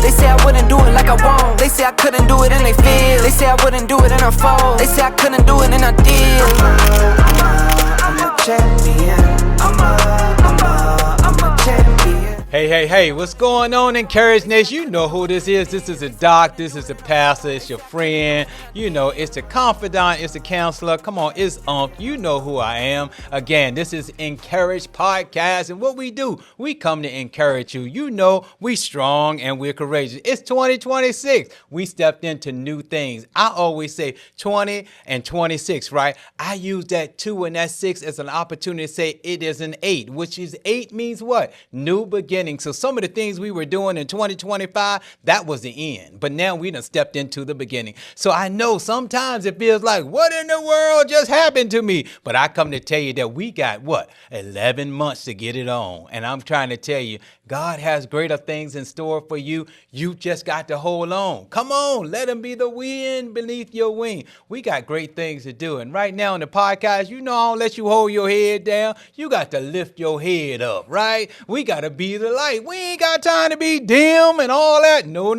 They say I wouldn't do it like I won't. They say I couldn't do it and they feel. They say I wouldn't do it and I fold. They say I couldn't do it and I did. I'm a champion. I'm a champion. Hey, what's going on, InCourage Nation? You know who this is. This is a doc, this is a pastor, it's your friend. You know, it's the confidant, it's the counselor. Come on, it's you know who I am. Again, this is InCourage Podcast, and what we do, we come to encourage you. You know, we strong and we're courageous. It's 2026. We stepped into new things. I always say 20 and 26, right? I use that 2 and that 6 as an opportunity to say it is an 8, which is 8 means what? New beginning. So some of the things we were doing in 2025, that was the end. But now we done stepped into the beginning. So I know sometimes it feels like, what in the world just happened to me? But I come to tell you that we got, 11 months to get it on. And I'm trying to tell you, God has greater things in store for you. You just got to hold on. Come on, let him be the wind beneath your wing. We got great things to do. And right now in the podcast, you know I don't let you hold your head down. You got to lift your head up, right? We got to be the light. We ain't got time to be dim and all that. No.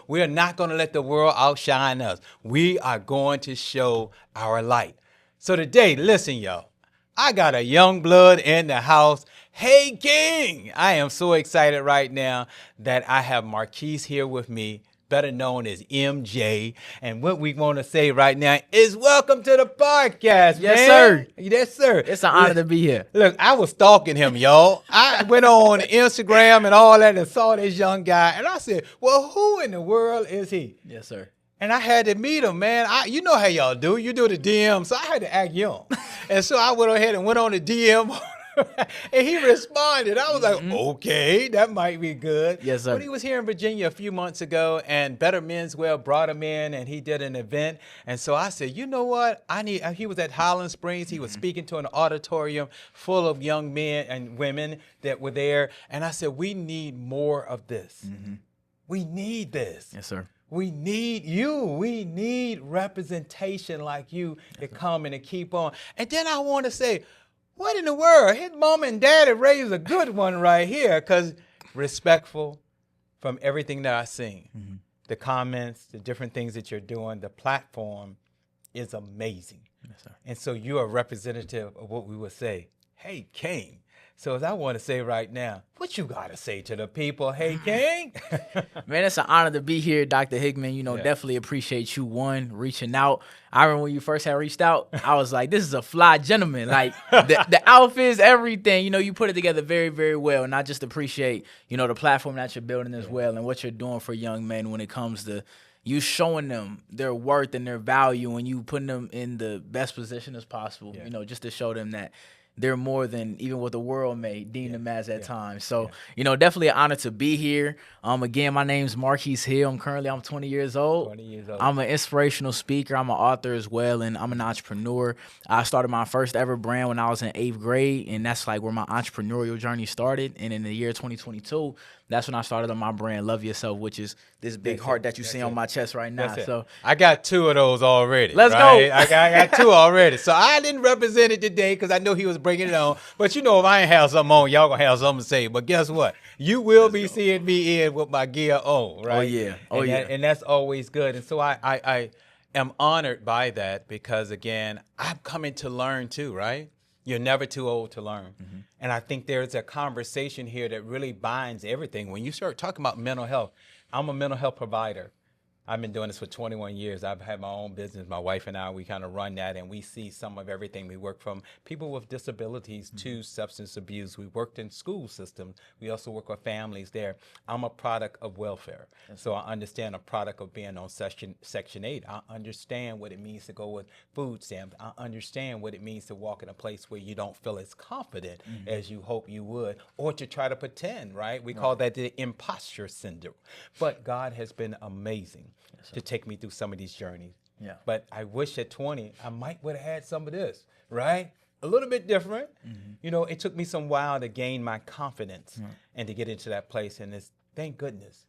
We're not going to let the world outshine us. We are going to show our light. So today, listen, y'all, I got a young blood in the house. Hey, King! I am so excited right now that I have Marquise here with me, better known as MJ. And what we want to say right now is welcome to the podcast, Yes, man. sir. Yes, sir. It's an honor to be here. Look, I was stalking him, y'all. I went on Instagram and all that and saw this young guy. And I said, well, who in the world is he? Yes, sir. And I had to meet him, man. You know how y'all do. You do the DM. So I had to act young. And so I went ahead and went on the DM. And he responded. I was like, okay, that might be good. Yes, sir. But he was here in Virginia a few months ago, and Better Men's Well brought him in, and he did an event. And so I said, you know what? He was at Highland Springs. He was speaking to an auditorium full of young men and women that were there. And I said, we need more of this. We need this. Yes, sir. We need you. We need representation like you to come and to keep on. And then I want to say, what in the world? His mom and daddy raised a good one right here, because respectful from everything that I've seen, the comments, the different things that you're doing, the platform is amazing. Yes, sir. And so you're a representative of what we would say, hey, King. So as I want to say right now, what you got to say to the people? Hey, King. Man, it's an honor to be here, Dr. Hickman. You know, definitely appreciate you, reaching out. I remember when you first had reached out, I was like, this is a fly gentleman. Like, the outfits, everything, you know, you put it together very, very well. And I just appreciate, you know, the platform that you're building as well and what you're doing for young men when it comes to you showing them their worth and their value and you putting them in the best position as possible, you know, just to show them that they're more than even what the world may deem them as at times. So, you know, definitely an honor to be here. Again, my name's Marquise Hill. I'm 20 years old. 20 years old. I'm an inspirational speaker. I'm an author as well, and I'm an entrepreneur. I started my first ever brand when I was in 8th grade, and that's like where my entrepreneurial journey started. And in the year 2022, that's when I started on my brand, Love Yaself, which is this big heart that you see on my chest right now. So I got 2 of those already. Let's go. I got 2 already. So I didn't represent it today because I know he was bringing it on. But you know, if I ain't have something on, y'all gonna have something to say. But guess what? You will be seeing me in with my gear on, right? Oh, yeah. And that's always good. And so I am honored by that because, again, I'm coming to learn too, right? You're never too old to learn. And I think there's a conversation here that really binds everything. When you start talking about mental health, I'm a mental health provider. I've been doing this for 21 years. I've had my own business. My wife and I, we kind of run that, and we see some of everything. We work from people with disabilities to substance abuse. We worked in school systems. We also work with families there. I'm a product of welfare. So I understand a product of being on Section 8. I understand what it means to go with food stamps. I understand what it means to walk in a place where you don't feel as confident as you hope you would, or to try to pretend, right? We call that the imposter syndrome. But God has been amazing to take me through some of these journeys. But I wish at 20, I might would have had some of this, right? A little bit different. You know, it took me some while to gain my confidence and to get into that place. And it's, thank goodness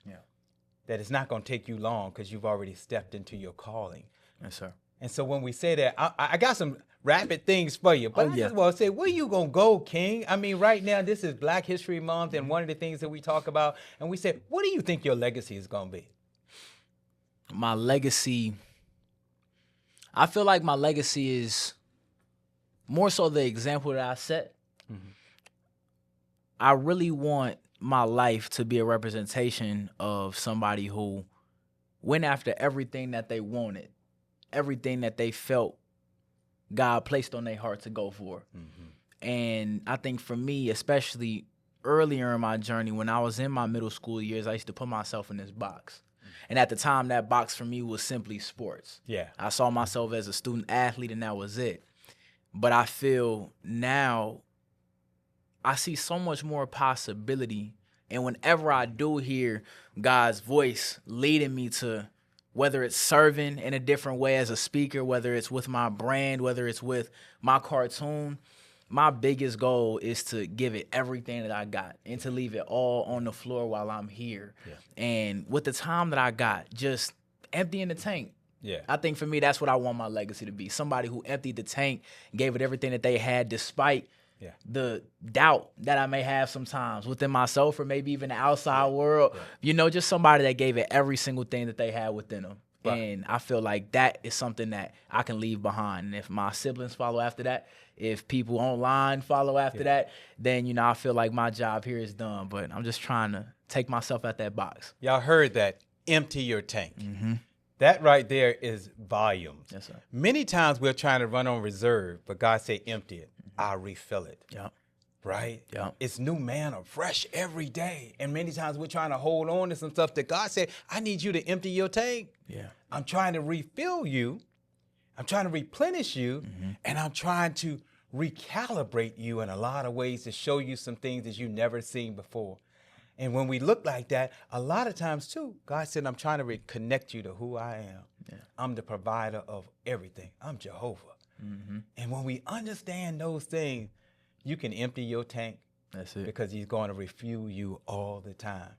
that it's not going to take you long because you've already stepped into your calling. Yes, sir. And so when we say that, I got some rapid things for you. But I just want to say, where you going to go, King? I mean, right now, this is Black History Month, and one of the things that we talk about, and we say, what do you think your legacy is going to be? My legacy, I feel like my legacy is more so the example that I set. I really want my life to be a representation of somebody who went after everything that they wanted, everything that they felt God placed on their heart to go for. And I think for me, especially earlier in my journey, when I was in my middle school years, I used to put myself in this box. And at the time, that box for me was simply sports. Yeah. I saw myself as a student athlete, and that was it. But I feel now I see so much more possibility. And whenever I do hear God's voice leading me to, whether it's serving in a different way as a speaker, whether it's with my brand, whether it's with my cartoon, my biggest goal is to give it everything that I got and to leave it all on the floor while I'm here. And with the time that I got, just emptying the tank. I think for me, that's what I want my legacy to be. Somebody who emptied the tank, gave it everything that they had despite the doubt that I may have sometimes within myself or maybe even the outside world. You know, just somebody that gave it every single thing that they had within them. And I feel like that is something that I can leave behind. And if my siblings follow after that, if people online follow after that, then, you know, I feel like my job here is done. But I'm just trying to take myself out that box. Y'all heard that. Empty your tank. That right there is volume. Yes, sir. Many times we're trying to run on reserve, but God said, empty it. I'll refill it. Right? It's new manna, fresh every day. And many times we're trying to hold on to some stuff that God said, I need you to empty your tank. I'm trying to refill you. I'm trying to replenish you. And I'm trying to recalibrate you in a lot of ways to show you some things that you've never seen before. And when we look like that, a lot of times too, God said, I'm trying to reconnect you to who I am. I'm the provider of everything. I'm Jehovah. And when we understand those things, you can empty your tank. That's it. Because he's going to refuel you all the time.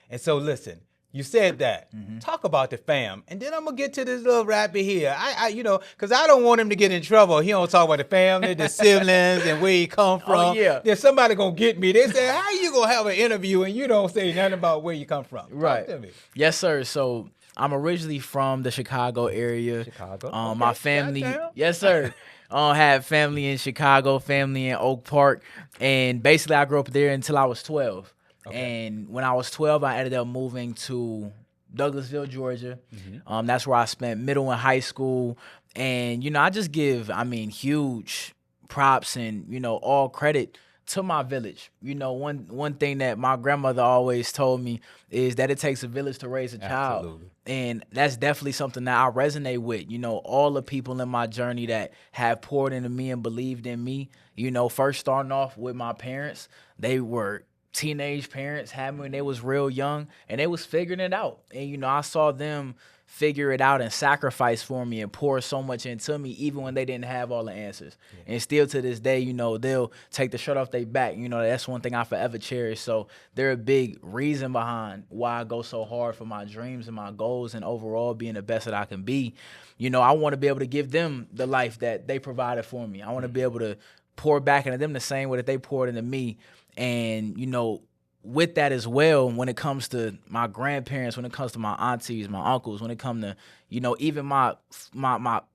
And so listen, you said that. Talk about the fam. And then I'm going to get to this little rapper here. I you know, because I don't want him to get in trouble. He don't talk about the family, the siblings, and where he come from. Then somebody going to get me. They say, how you going to have an interview and you don't say nothing about where you come from? Right. Talk to me. Yes, sir. So I'm originally from the Chicago area. Chicago. My family, yes, sir. Had family in Chicago, family in Oak Park, and basically I grew up there until I was 12. And when I was 12, I ended up moving to Douglasville, Georgia. That's where I spent middle and high school. And, you know, I just give, huge props and, you know, all credit to my village. You know, one thing that my grandmother always told me is that it takes a village to raise a child. Absolutely. And that's definitely something that I resonate with. You know, all the people in my journey that have poured into me and believed in me, you know, first starting off with my parents, they were teenage parents, had me when they was real young, and they was figuring it out. And, you know, I saw them figure it out and sacrifice for me and pour so much into me, even when they didn't have all the answers. And still to this day, you know, they'll take the shirt off their back. You know, that's one thing I forever cherish. So they're a big reason behind why I go so hard for my dreams and my goals and overall being the best that I can be. You know, I want to be able to give them the life that they provided for me. I want to be able to pour back into them the same way that they poured into me. And, you know, with that as well, when it comes to my grandparents, when it comes to my aunties, my uncles, when it comes to, you know, even my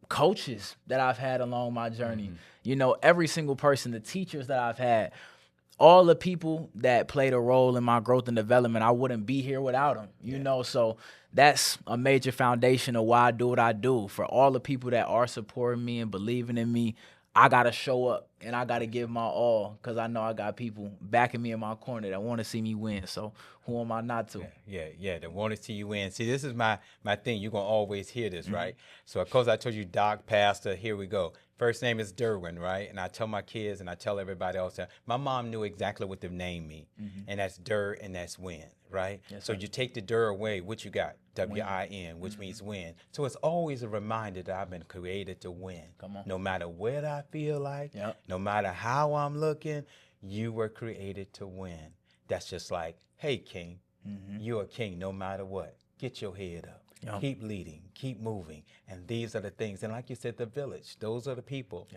coaches that I've had along my journey, you know, every single person, the teachers that I've had, all the people that played a role in my growth and development, I wouldn't be here without them, you know. So that's a major foundation of why I do what I do. For all the people that are supporting me and believing in me, I got to show up and I got to give my all because I know I got people backing me in my corner that want to see me win. So who am I not to? Yeah, they want to see you win. See, this is my thing. You're going to always hear this, right? So, of course, I told you doc, pastor, here we go. First name is Derwin, right? And I tell my kids and I tell everybody else, my mom knew exactly what the name mean. And that's Der and that's win, right? Yes, so sir. you take the Der away, what you got? W-I-N, which means win. So it's always a reminder that I've been created to win. Come on. No matter what I feel like, no matter how I'm looking, you were created to win. That's just like, hey, king, you're a king no matter what. Get your head up. Yep. Keep leading, keep moving. And these are the things. And like you said, the village, those are the people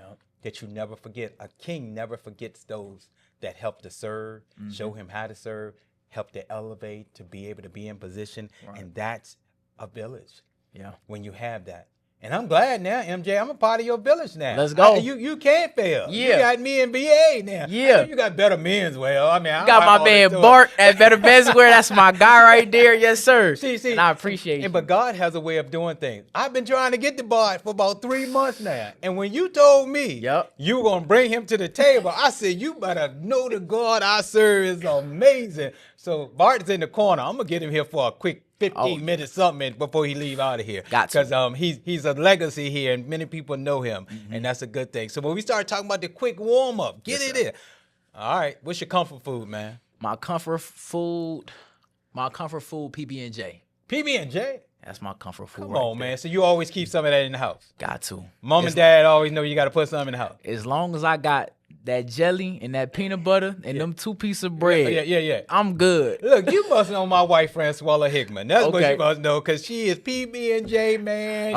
that you never forget. A king never forgets those that help to serve, show him how to serve, help to elevate, to be able to be in position. Right. And that's a village. Yeah. When you have that. And I'm glad now, MJ, I'm a part of your village now. Let's go. You can't fail. Yeah. You got me and BA now. Yeah. You got Better Menswear. I mean, you got my man Bart at Better Menswear. That's my guy right there. Yes, sir. See, and I appreciate you. But God has a way of doing things. I've been trying to get the Bart for about 3 months now. And when you told me you were going to bring him to the table, I said, you better know the God I serve is amazing. So Bart's in the corner. I'm going to get him here for a quick 15 minutes something before he leave out of here. Because he's a legacy here and many people know him. And that's a good thing. So when we start talking about the quick warm-up, get it in. All right. What's your comfort food, man? My comfort food, PB&J. PB&J? That's my comfort food. Come on, man. So you always keep some of that in the house? Got to. Mom and dad always know you got to put something in the house. As long as I got that jelly and that peanut butter and them 2 pieces of bread. Yeah. I'm good. Look, you must know my wife, Francois Hickman. That's what you must know, because she is PB&J, man.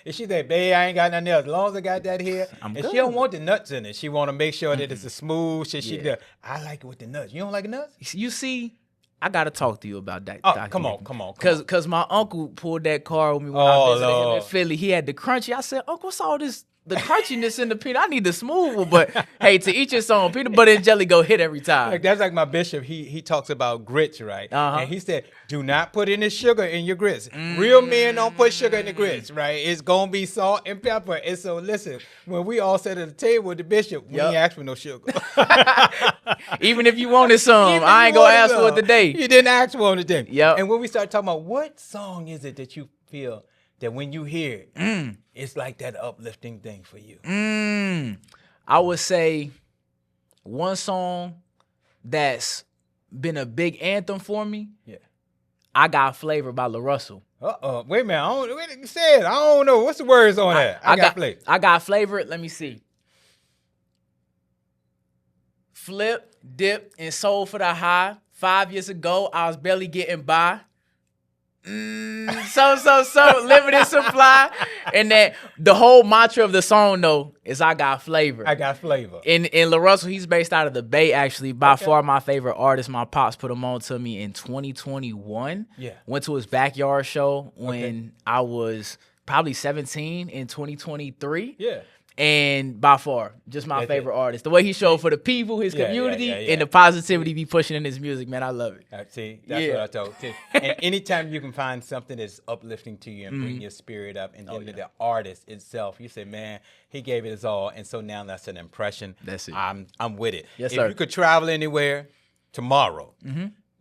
And she said, babe, I ain't got nothing else. As long as I got that here. I'm and good. She don't want the nuts in it. She want to make sure that it's a smooth shit. She does. I like it with the nuts. You don't like the nuts? You see, I got to talk to you about that. Oh, come on. Because my uncle pulled that car with me when I visited him in Philly. He had the crunchy. I said, Uncle, what's all this? The crunchiness in the peanut, I need the smooth one, but hey, to each his own. Peanut butter and jelly go hit every time. Like, that's like my bishop. He talks about grits, right? And he said, do not put any sugar in your grits. Real men don't put sugar in the grits, right? It's gonna be salt and pepper. And so listen, when we all sat at the table with the bishop, we ain't asked for no sugar. Even if you wanted some, I ain't gonna ask for it today. You didn't ask for it today. Yep. And when we start talking about what song is it that you feel that when you hear it, it's like that uplifting thing for you? I would say one song that's been a big anthem for me. Yeah, I Got Flavor by La Russell. Wait a minute. I don't know. What's the words on that? I got flavor. I Got Flavor. Let me see. Flip, dip, and sold for the high. 5 years ago, I was barely getting by. So limited supply. And that the whole mantra of the song though is I got flavor. I got flavor. In La Russell, he's based out of the Bay, actually. By far my favorite artist. My pops put him on to me in 2021. Yeah. Went to his backyard show when I was probably 17 in 2023. Yeah. And by far, just my favorite artist. The way he showed for the people, his community, and the positivity be pushing in his music, man, I love it. See, that's what I told you. And anytime you can find something that's uplifting to you and bring your spirit up, and then the artist itself, you say, man, he gave it his all, and so now that's an impression. That's it. I'm with it. Yes, sir. If you could travel anywhere tomorrow,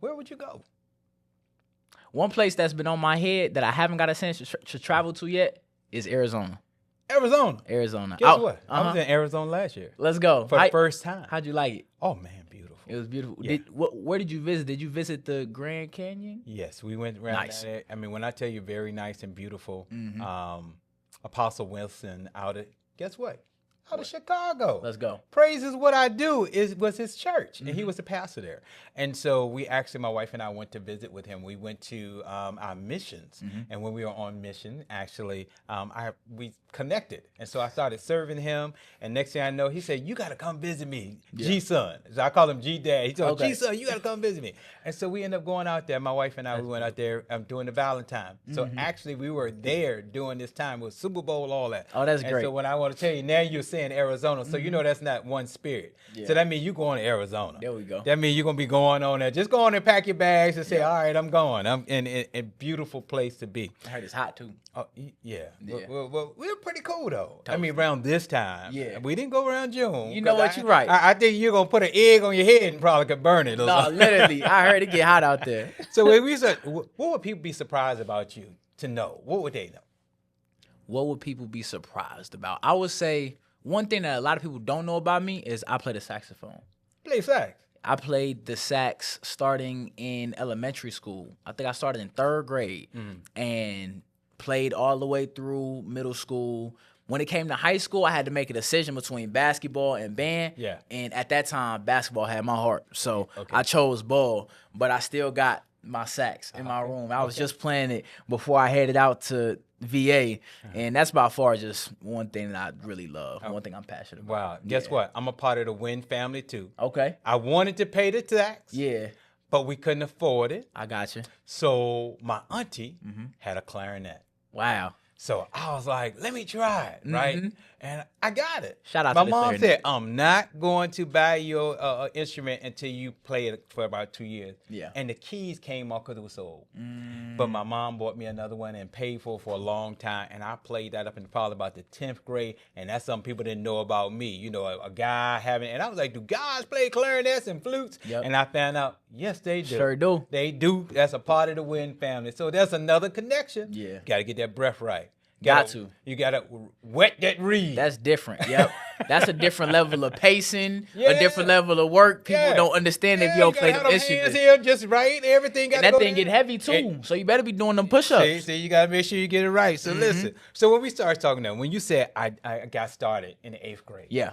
where would you go? One place that's been on my head that I haven't got a chance to travel to yet is Arizona. Arizona. Guess what? I was in Arizona last year. Let's go. For the first time. How'd you like it? Oh, man, beautiful. It was beautiful. Yeah. Where did you visit? Did you visit the Grand Canyon? Yes, we went around. Nice. I mean, when I tell you very nice and beautiful, Apostle Wilson guess what? Out of Chicago. Let's go. Praise is what I do was his church, and he was the pastor there. And so my wife and I went to visit with him. We went to our missions, and when we were on mission, actually, we connected. And so I started serving him, and next thing I know, he said, you got to come visit me, G-Son. So I call him G-Dad. He told G-Son, you got to come visit me. And so we ended up going out there. My wife and I, we went out there doing the Valentine. So actually, we were there during this time with Super Bowl, all that. Oh, that's great. So when I want to tell you, now you're saying Arizona, so you know that's not one spirit. Yeah. So that means you're going to Arizona. There we go. That means you're going to be going on there. Just go on and pack your bags and say, all right, I'm going. I'm in a beautiful place to be. I heard it's hot too. Oh, yeah. Well, we're pretty cool though. I mean, around this time. Yeah. We didn't go around June. You know what? You're right. I think you're going to put an egg on your head and probably could burn it. No, literally. I heard it get hot out there. So when we said, what would people be surprised about you to know? What would they know? What would people be surprised about? I would say one thing that a lot of people don't know about me is I play the saxophone. Play sax? I played the sax starting in elementary school. I think I started in 3rd grade and played all the way through middle school. When it came to high school, I had to make a decision between basketball and band. Yeah. And at that time, basketball had my heart. So I chose ball, but I still got my sax in my room. I was just playing it before I headed out to VA, and that's by far just one thing that I really love, one thing I'm passionate about. Wow. Guess what? I'm a part of the Wynn family, too. Okay. I wanted to pay the tax. Yeah. But we couldn't afford it. I got you. So my auntie had a clarinet. Wow. So I was like, let me try it, right? And I got it. Shout out My to the mom clarinet. said, I'm not going to buy your instrument until you play it for about 2 years. Yeah. And the keys came off because it was so old. But my mom bought me another one and paid for it for a long time. And I played that up in probably about the 10th grade. And that's something people didn't know about me. You know, a guy having, and I was like, do guys play clarinets and flutes? Yep. And I found out, yes, they do. Sure do. They do. That's a part of the Wynn family. So that's another connection. Yeah. Got to get that breath right. You got to wet that reed. That's different. Yep. That's a different level of pacing, Yeah. a different level of work. People Yeah. don't understand if you don't play the the instrument. here just right. Everything got And to that go thing in. get heavy too. And- So you better be doing them push-ups. See, you got to make sure you get it right. So listen. So when we started talking now, when you said I got started in the 8th grade. Yeah.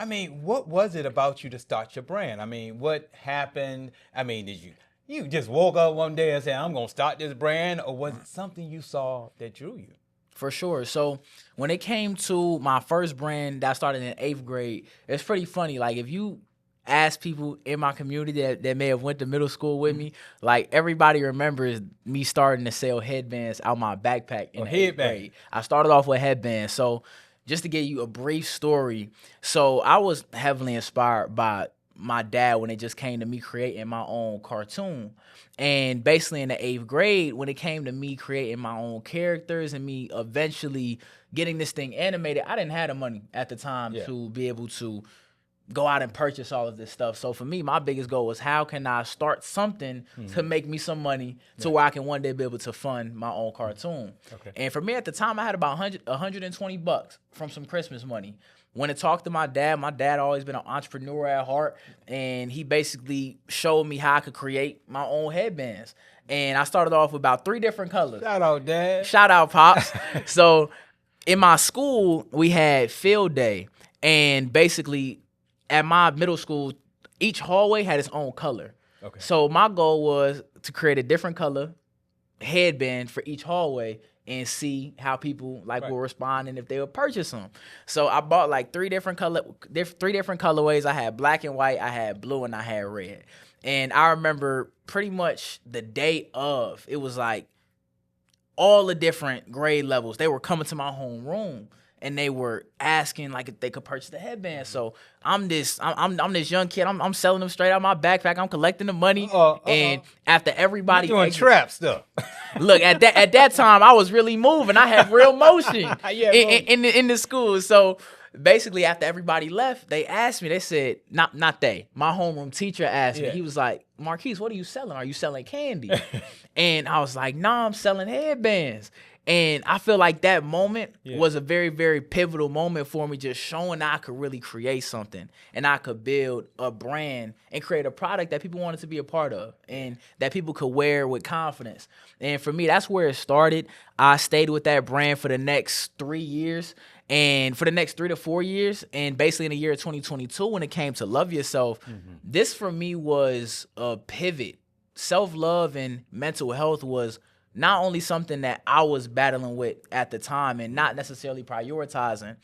I mean, what was it about you to start your brand? I mean, what happened? I mean, did you just woke up one day and said, I'm going to start this brand? Or was it something you saw that drew you? For sure. So when it came to my first brand that started in 8th grade, it's pretty funny. Like if you ask people in my community that may have went to middle school with me, like everybody remembers me starting to sell headbands out my backpack in 8th grade. I started off with headbands. So just to give you a brief story, so I was heavily inspired by my dad when it just came to me creating my own cartoon. And basically in the 8th grade, when it came to me creating my own characters and me eventually getting this thing animated, I didn't have the money at the time to be able to go out and purchase all of this stuff. So for me, my biggest goal was how can I start something to make me some money to where I can one day be able to fund my own cartoon. Okay. And for me at the time, I had about $120 from some Christmas money. When I talked to my dad always been an entrepreneur at heart, and he basically showed me how I could create my own headbands. And I started off with about 3 different colors. Shout out, Dad. Shout out, Pops. So in my school, we had field day. And basically at my middle school, each hallway had its own color. Okay. So my goal was to create a different color headband for each hallway and see how people will respond and if they would purchase them. So I bought like 3 different colorways. I had black and white, I had blue, and I had red. And I remember pretty much the day of, it was like all the different grade levels. They were coming to my homeroom and they were asking like if they could purchase the headband. So I'm this young kid. I'm selling them straight out my backpack. I'm collecting the money. And after everybody You're doing trap stuff. Look, at that time, I was really moving. I had real motion in the school. So basically, after everybody left, they asked me. They said, not they. My homeroom teacher asked me. He was like, Marquise, what are you selling? Are you selling candy? And I was like, nah, I'm selling headbands. And I feel like that moment was a very, very pivotal moment for me, just showing that I could really create something and I could build a brand and create a product that people wanted to be a part of and that people could wear with confidence. And for me, that's where it started. I stayed with that brand for the next 3 years. And for the next 3 to 4 years, and basically in the year of 2022, when it came to Love Yaself, this for me was a pivot. Self-love and mental health was not only something that I was battling with at the time and not necessarily prioritizing,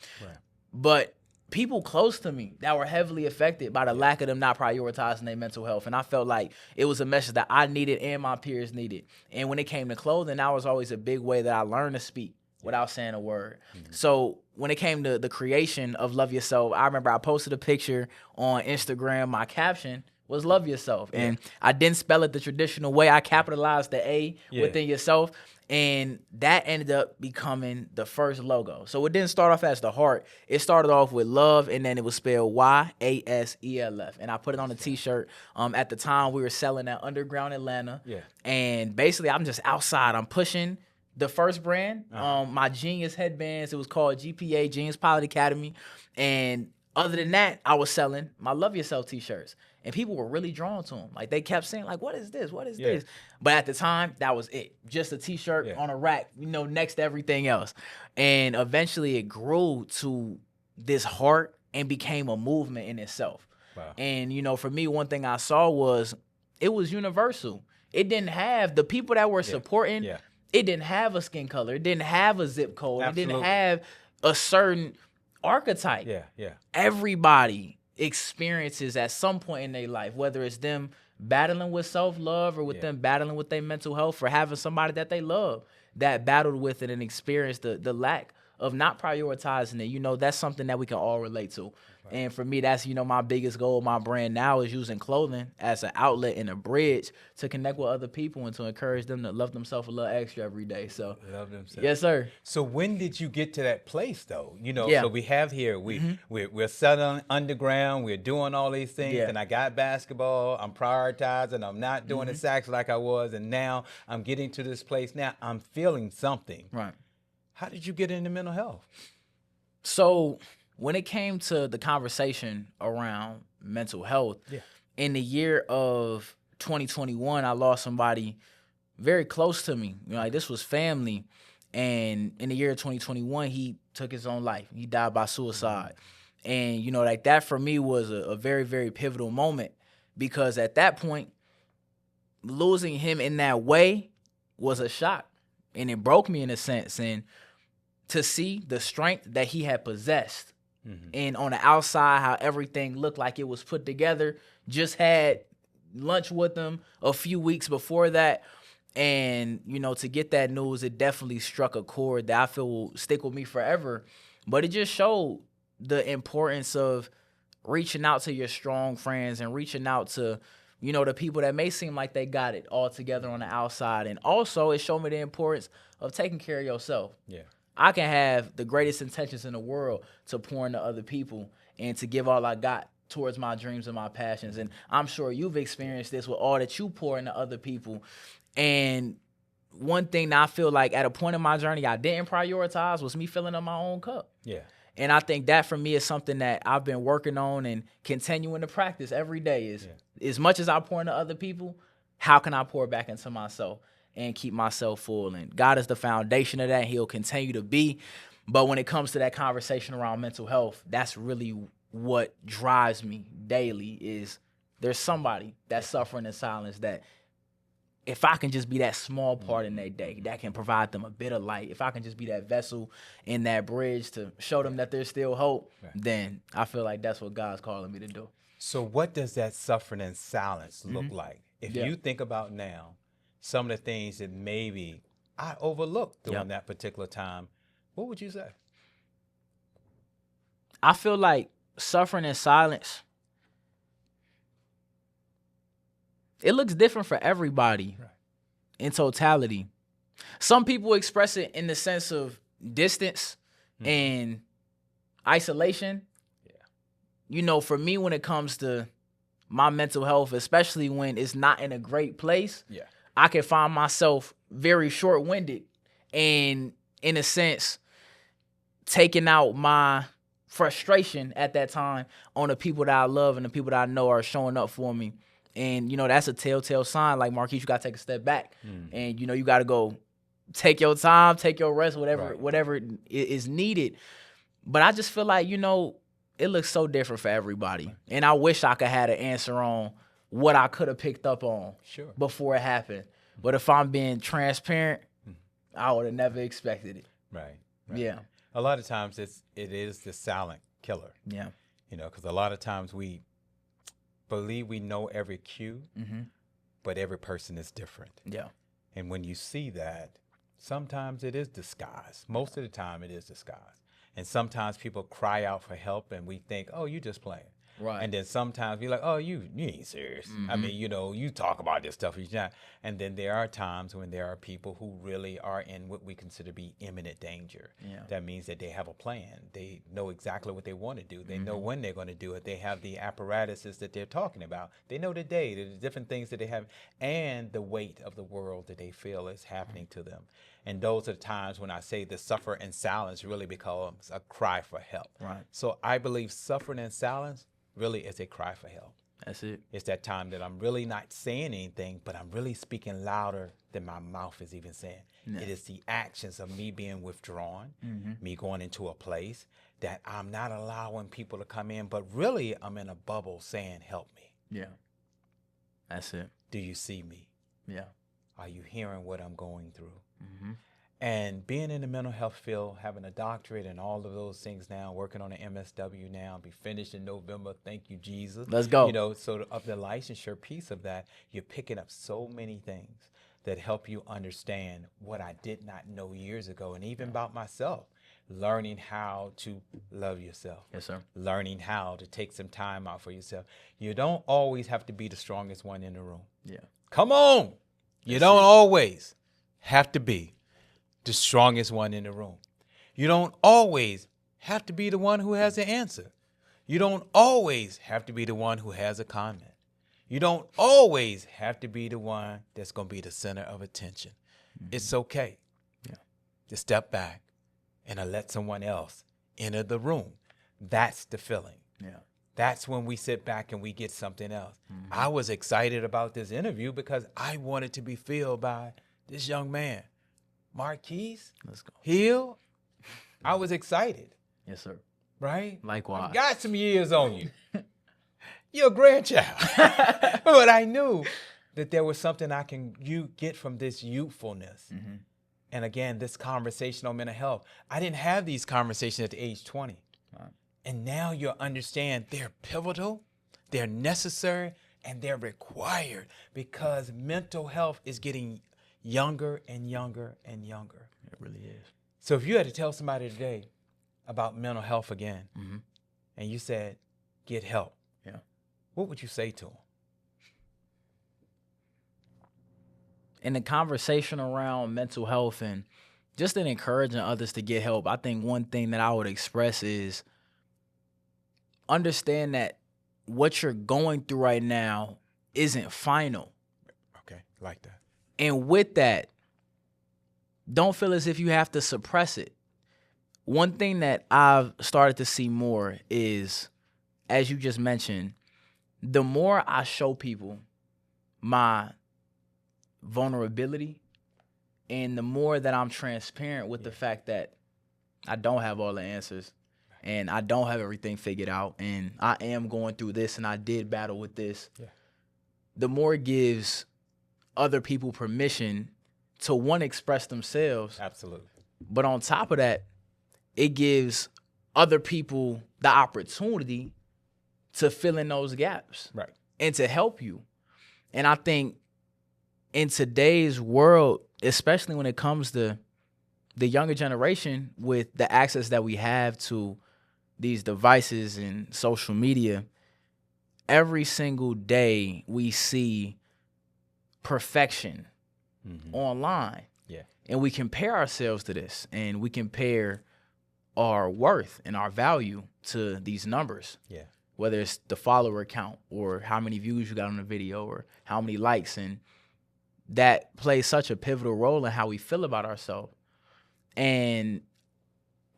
but people close to me that were heavily affected by the lack of them not prioritizing their mental health. And I felt like it was a message that I needed and my peers needed. And when it came to clothing, that was always a big way that I learned to speak without saying a word. So when it came to the creation of Love Yaself, I remember I posted a picture on Instagram. My caption was Love Yaself. And I didn't spell it the traditional way. I capitalized the A within yourself. And that ended up becoming the first logo. So it didn't start off as the heart. It started off with love, and then it was spelled YASELF. And I put it on a T-shirt. At the time, we were selling at Underground Atlanta. And basically, I'm just outside. I'm pushing the first brand, my Genius headbands. It was called GPA, Genius Pilot Academy. And other than that, I was selling my Love Yaself T-shirts. And people were really drawn to them. Like, they kept saying, like, what is this? What is this? But at the time, that was it. Just a T-shirt on a rack, next to everything else. And eventually it grew to this heart and became a movement in itself. Wow. And, for me, one thing I saw was it was universal. it didn't have the people that were supporting. Yeah. It didn't have a skin color. It didn't have a zip code. Absolutely. It didn't have a certain archetype. Yeah. Everybody experiences at some point in their life, whether it's them battling with self-love or with them battling with their mental health, or having somebody that they love that battled with it and experienced the lack of not prioritizing it. You know, that's something that we can all relate to. Right. And for me, that's, you know, my biggest goal of my brand now is using clothing as an outlet and a bridge to connect with other people and to encourage them to love themselves a little extra every day. So, love themselves. Yes, sir. So when did you get to that place, though? You know, Yeah. so we have here, we're selling underground, we're doing all these things, and I got basketball, I'm prioritizing, I'm not doing the sacks like I was, and now I'm getting to this place. Now I'm feeling something. Right. How did you get into mental health? So when it came to the conversation around mental health, in the year of 2021, I lost somebody very close to me. You know, like, this was family. And in the year of 2021, he took his own life. He died by suicide. And, you know, like, that for me was a very, very pivotal moment, because at that point, losing him in that way was a shock. And it broke me in a sense. And to see the strength that he had possessed, and on the outside, how everything looked like it was put together, just had lunch with him a few weeks before that. And, you know, to get that news, it definitely struck a chord that I feel will stick with me forever. But it just showed the importance of reaching out to your strong friends and reaching out to, you know, the people that may seem like they got it all together on the outside. And also, it showed me the importance of taking care of yourself. Yeah. I can have the greatest intentions in the world to pour into other people and to give all I got towards my dreams and my passions. And I'm sure you've experienced this with all that you pour into other people. And one thing that I feel like at a point in my journey I didn't prioritize was me filling up my own cup. Yeah. And I think that for me is something that I've been working on and continuing to practice every day is as much as I pour into other people, how can I pour back into myself and keep myself full? And God is the foundation of that. He'll continue to be. But when it comes to that conversation around mental health, that's really what drives me daily is there's somebody that's suffering in silence that if I can just be that small part in their day that can provide them a bit of light, if I can just be that vessel in that bridge to show them that there's still hope, then I feel like that's what God's calling me to do. So what does that suffering in silence look like? If you think about now, some of the things that maybe I overlooked during that particular time, what would you say? I feel like suffering in silence, it looks different for everybody in totality. Some people express it in the sense of distance and isolation. You know, for me, when it comes to my mental health, especially when it's not in a great place, I can find myself very short-winded and, in a sense, taking out my frustration at that time on the people that I love and the people that I know are showing up for me. And, you know, that's a telltale sign. Like, Marquise, you got to take a step back. And, you know, you got to go take your time, take your rest, whatever is needed. But I just feel like, you know, it looks so different for everybody. And I wish I could have an answer on what I could have picked up on before it happened. But if I'm being transparent, I would have never expected it. Right. Yeah. A lot of times it is the silent killer. Yeah. You know, because a lot of times we believe we know every cue, but every person is different. Yeah. And when you see that, sometimes it is disguised. Most of the time it is disguised. And sometimes people cry out for help and we think, oh, you just playing. Right. And then sometimes we're like, oh, you ain't serious. I mean, you know, you talk about this stuff. And then there are times when there are people who really are in what we consider to be imminent danger. Yeah. That means that they have a plan. They know exactly what they want to do. They know when they're going to do it. They have the apparatuses that they're talking about. They know the day, the different things that they have, and the weight of the world that they feel is happening to them. And those are the times when I say the suffer in silence really becomes a cry for help. Right. So I believe suffering in silence really is a cry for help. That's it. It's that time that I'm really not saying anything, but I'm really speaking louder than my mouth is even saying. Yeah. It is the actions of me being withdrawn, me going into a place that I'm not allowing people to come in, but really I'm in a bubble saying, help me. Yeah. That's it. Do you see me? Yeah. Are you hearing what I'm going through? Mm-hmm. And being in the mental health field, having a doctorate and all of those things now, working on an MSW now, be finished in November. Thank you, Jesus. Let's go. You know, so of the licensure piece of that, you're picking up so many things that help you understand what I did not know years ago. And even about myself, learning how to love yourself. Yes, sir. Learning how to take some time out for yourself. You don't always have to be the strongest one in the room. Yeah. Come on. You don't always have to be the strongest one in the room. You don't always have to be the one who has the answer. You don't always have to be the one who has a comment. You don't always have to be the one that's going to be the center of attention. Mm-hmm. It's okay to step back and to let someone else enter the room. That's the feeling. Yeah. That's when we sit back and we get something else. Mm-hmm. I was excited about this interview because I wanted to be filled by this young man, Marquise Hill. I was excited. Yes, sir. Right? Likewise. I've got some years on you. You're a grandchild. But I knew that there was something you get from this youthfulness. Mm-hmm. And again, this conversation on mental health. I didn't have these conversations at the age 20. Right. And now you'll understand they're pivotal, they're necessary, and they're required because mental health is getting younger and younger and younger. It really is. So if you had to tell somebody today about mental health again, Mm-hmm. and you said, get help, what would you say to them? In the conversation around mental health and just in encouraging others to get help, I think one thing that I would express is understand that what you're going through right now isn't final. Okay, like that. And with that, don't feel as if you have to suppress it. One thing that I've started to see more is, as you just mentioned, the more I show people my vulnerability and the more that I'm transparent with the fact that I don't have all the answers and I don't have everything figured out and I am going through this and I did battle with this, the more it gives other people permission to, one, express themselves. Absolutely. But on top of that, it gives other people the opportunity to fill in those gaps. Right. And to help you. And I think in today's world, especially when it comes to the younger generation, with the access that we have to these devices and social media, every single day we see perfection online. Yeah. And we compare ourselves to this, and we compare our worth and our value to these numbers. Yeah. Whether it's the follower count or how many views you got on the video or how many likes. And that plays such a pivotal role in how we feel about ourselves. And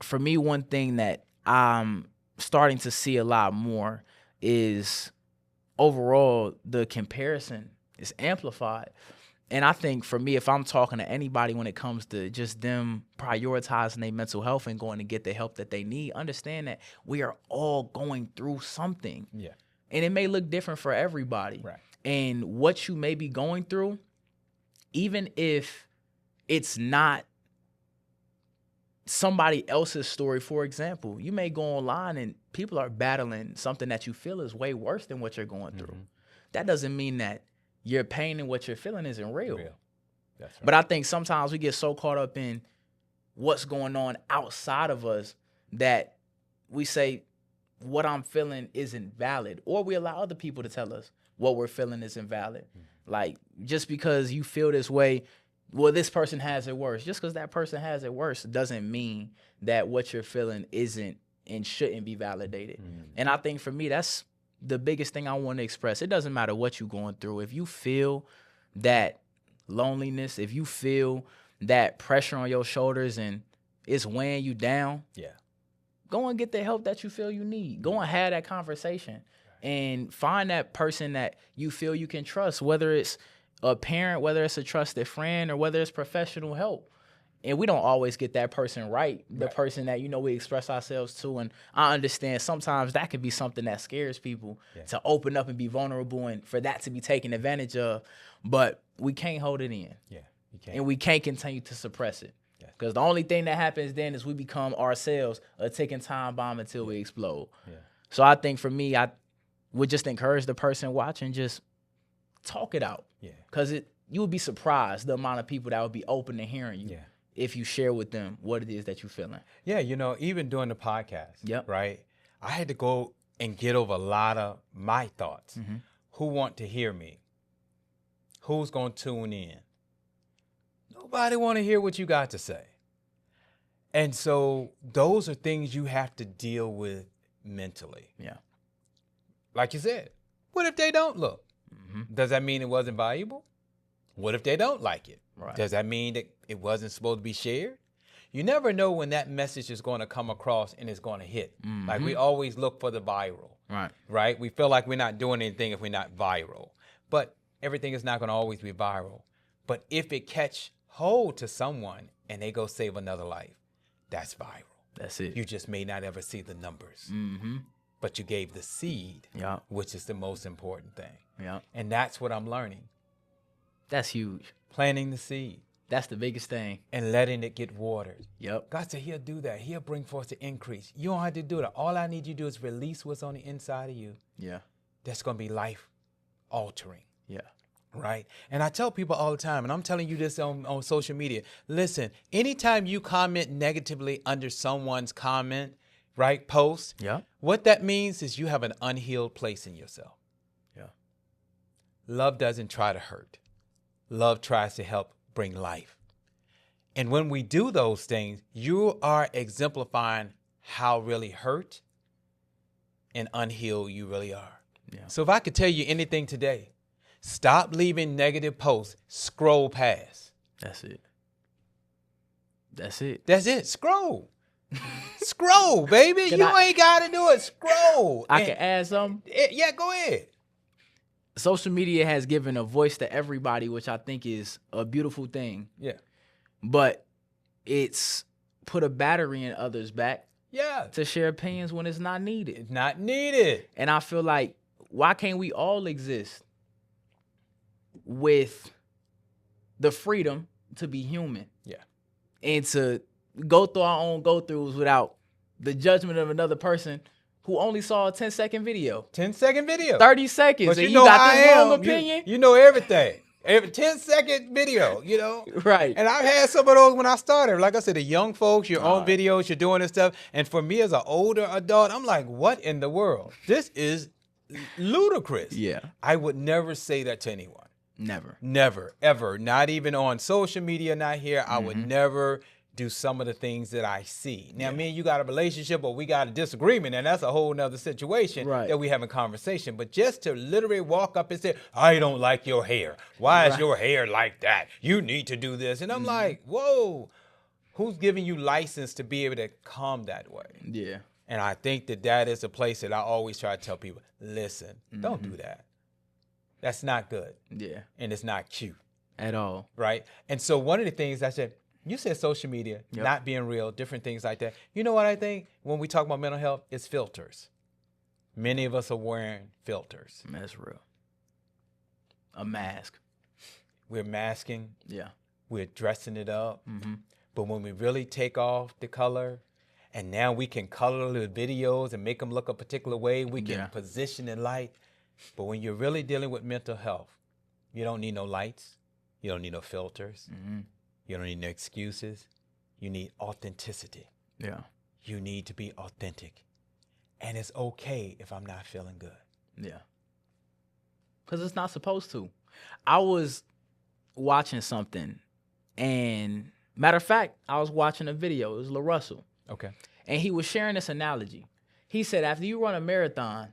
for me, one thing that I'm starting to see a lot more is overall the comparison is amplified. And I think for me, if I'm talking to anybody when it comes to just them prioritizing their mental health and going to get the help that they need, understand that we are all going through something. Yeah. And it may look different for everybody. Right. And what you may be going through, even if it's not somebody else's story, for example, you may go online and people are battling something that you feel is way worse than what you're going through. That doesn't mean that your pain and what you're feeling isn't real. That's right. But I think sometimes we get so caught up in what's going on outside of us that we say what I'm feeling isn't valid, or we allow other people to tell us what we're feeling isn't valid. Like, just because you feel this way, well, this person has it worse. Just because that person has it worse doesn't mean that what you're feeling isn't and shouldn't be validated. And I think for me, that's the biggest thing I want to express. It doesn't matter what you're going through. If you feel that loneliness, if you feel that pressure on your shoulders and it's weighing you down, go and get the help that you feel you need. Go and have that conversation and find that person that you feel you can trust, whether it's a parent, whether it's a trusted friend, or whether it's professional help. And we don't always get that person right, the person that, we express ourselves to. And I understand sometimes that could be something that scares people to open up and be vulnerable and for that to be taken advantage of. But we can't hold it in. Yeah, you can't. And we can't continue to suppress it. Because the only thing that happens then is we become ourselves a ticking time bomb until we explode. Yeah. So I think for me, I would just encourage the person watching, just talk it out. Yeah. Because you would be surprised the amount of people that would be open to hearing you. Yeah. If you share with them what it is that you're feeling. Yeah, even doing the podcast, right? I had to go and get over a lot of my thoughts. Mm-hmm. Who want to hear me? Who's going to tune in? Nobody want to hear what you got to say. And so those are things you have to deal with mentally. Yeah. Like you said, what if they don't look? Mm-hmm. Does that mean it wasn't valuable? What if they don't like it? Right. Does that mean that it wasn't supposed to be shared? You never know when that message is going to come across and it's going to hit. Mm-hmm. Like we always look for the viral, right? We feel like we're not doing anything if we're not viral. But everything is not going to always be viral. But if it catch hold to someone and they go save another life, that's viral. That's it. You just may not ever see the numbers. Mm-hmm. But you gave the seed, which is the most important thing. Yeah. And that's what I'm learning. That's huge. Planting the seed. That's the biggest thing. And letting it get watered. Yep. God said he'll do that. He'll bring forth the increase. You don't have to do that. All I need you to do is release what's on the inside of you. Yeah. That's going to be life altering. Yeah. Right? And I tell people all the time, and I'm telling you this on social media, listen, anytime you comment negatively under someone's comment, right, post, what that means is you have an unhealed place in yourself. Yeah. Love doesn't try to hurt. Love tries to help bring life. And when we do those things, you are exemplifying how really hurt and unhealed you really are. Yeah. So if I could tell you anything today, stop leaving negative posts, scroll past. That's it. That's it. That's it. Scroll. Scroll, baby. Ain't got to do it. Scroll. I can add something? Yeah, go ahead. Social media has given a voice to everybody, which I think is a beautiful thing. Yeah. But it's put a battery in others' back. Yeah. To share opinions when it's not needed. It's not needed. And I feel like, why can't we all exist with the freedom to be human? Yeah. And to go through our own go-throughs without the judgment of another person who only saw a 10-second video. 10-second video. 30 seconds. But and you got this wrong opinion? You know everything. Every 10-second video, Right. And I've had some of those when I started. Like I said, the young folks, your own videos, you're doing this stuff. And for me as an older adult, I'm like, what in the world? This is ludicrous. Yeah. I would never say that to anyone. Never. Never, ever. Not even on social media, not here. I would never do some of the things that I see. Now, me and you got a relationship or we got a disagreement, and that's a whole nother situation that we have in conversation. But just to literally walk up and say, I don't like your hair. Why is your hair like that? You need to do this. And I'm like, whoa, who's giving you license to be able to come that way? Yeah. And I think that is a place that I always try to tell people, listen, don't do that. That's not good. Yeah. And it's not cute. At all. Right? And so one of the things I said, you said social media, not being real, different things like that. You know what I think? When we talk about mental health, it's filters. Many of us are wearing filters. That's real. A mask. We're masking. Yeah. We're dressing it up. Mm-hmm. But when we really take off the color, and now we can color the videos and make them look a particular way, we can position the light. But when you're really dealing with mental health, you don't need no lights. You don't need no filters. Mm-hmm. You don't need no excuses. You need authenticity. Yeah. You need to be authentic. And it's okay if I'm not feeling good. Yeah. Because it's not supposed to. I was watching something, and matter of fact, I was watching a video. It was LaRussell. Okay. And he was sharing this analogy. He said, after you run a marathon,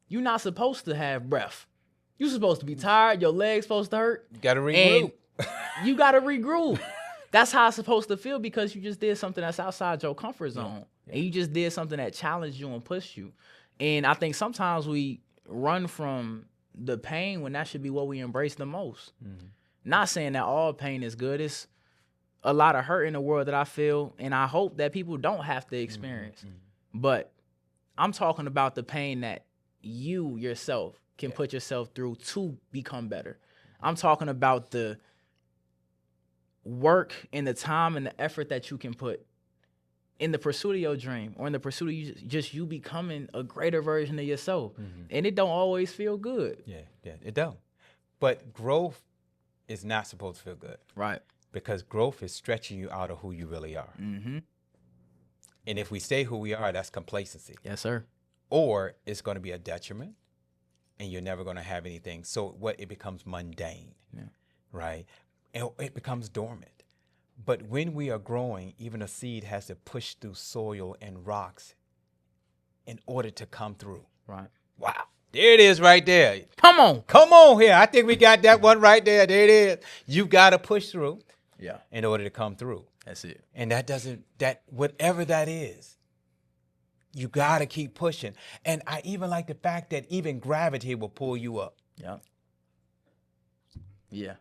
you're not supposed to have breath. You're supposed to be tired. Your legs supposed to hurt. You got to regroup. You got to regroup. That's how it's supposed to feel because you just did something that's outside your comfort zone. Yeah. And you just did something that challenged you and pushed you. And I think sometimes we run from the pain when that should be what we embrace the most. Mm-hmm. Not saying that all pain is good. It's a lot of hurt in the world that I feel, and I hope that people don't have to experience. But I'm talking about the pain that you yourself can put yourself through to become better. I'm talking about the work and the time and the effort that you can put in the pursuit of your dream, or in the pursuit of you becoming a greater version of yourself. And it don't always feel good. Yeah, it don't. But growth is not supposed to feel good. Right. Because growth is stretching you out of who you really are. And if we stay who we are, that's complacency. Yes, sir. Or it's going to be a detriment, and you're never going to have anything. So it becomes mundane, right? And it becomes dormant. But when we are growing, even a seed has to push through soil and rocks in order to come through. Right. Wow. There it is right there. Come on. Come on here. I think we got that one right there. There it is. You've got to push through in order to come through. That's it. And whatever that is, you got to keep pushing. And I even like the fact that even gravity will pull you up. Yeah. Yeah.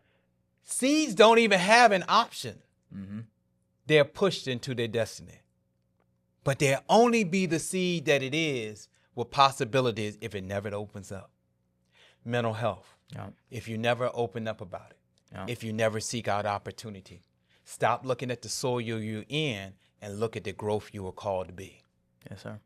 Seeds don't even have an option. They're pushed into their destiny. But they'll only be the seed that it is with possibilities if it never opens up. Mental health. Yeah. If you never open up about it. Yeah. If you never seek out opportunity. Stop looking at the soil you're in and look at the growth you were called to be. Yes, sir.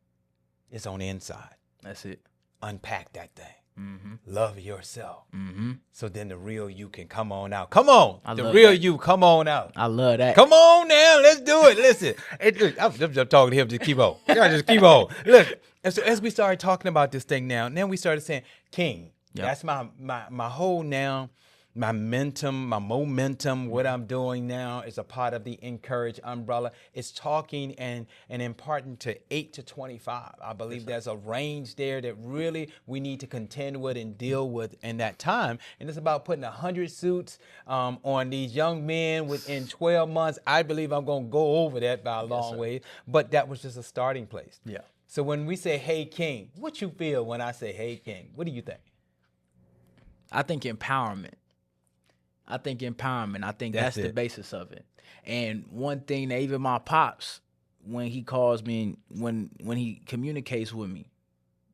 It's on the inside. That's it. Unpack that thing. Mm-hmm. Love yourself. Mm-hmm. So then the real you can come on out. Come on. The love real that. you, come on out. I love that. Come on now. Let's do it. Listen. I'm just talking to him. Just keep on. Y'all just keep on. Listen. And so as we started talking about this thing now, then we started saying, King. Yep. That's my whole now. My momentum, what I'm doing now is a part of the InCourage umbrella. It's talking and imparting to 8 to 25. I believe there's a range there that really we need to contend with and deal with in that time. And it's about putting 100 suits on these young men within 12 months. I believe I'm going to go over that by a long way. But that was just a starting place. Yeah. So when we say, hey, King, what you feel when I say, hey, King? What do you think? I think empowerment. I think that's the basis of it. And one thing that even my pops, when he calls me, when he communicates with me,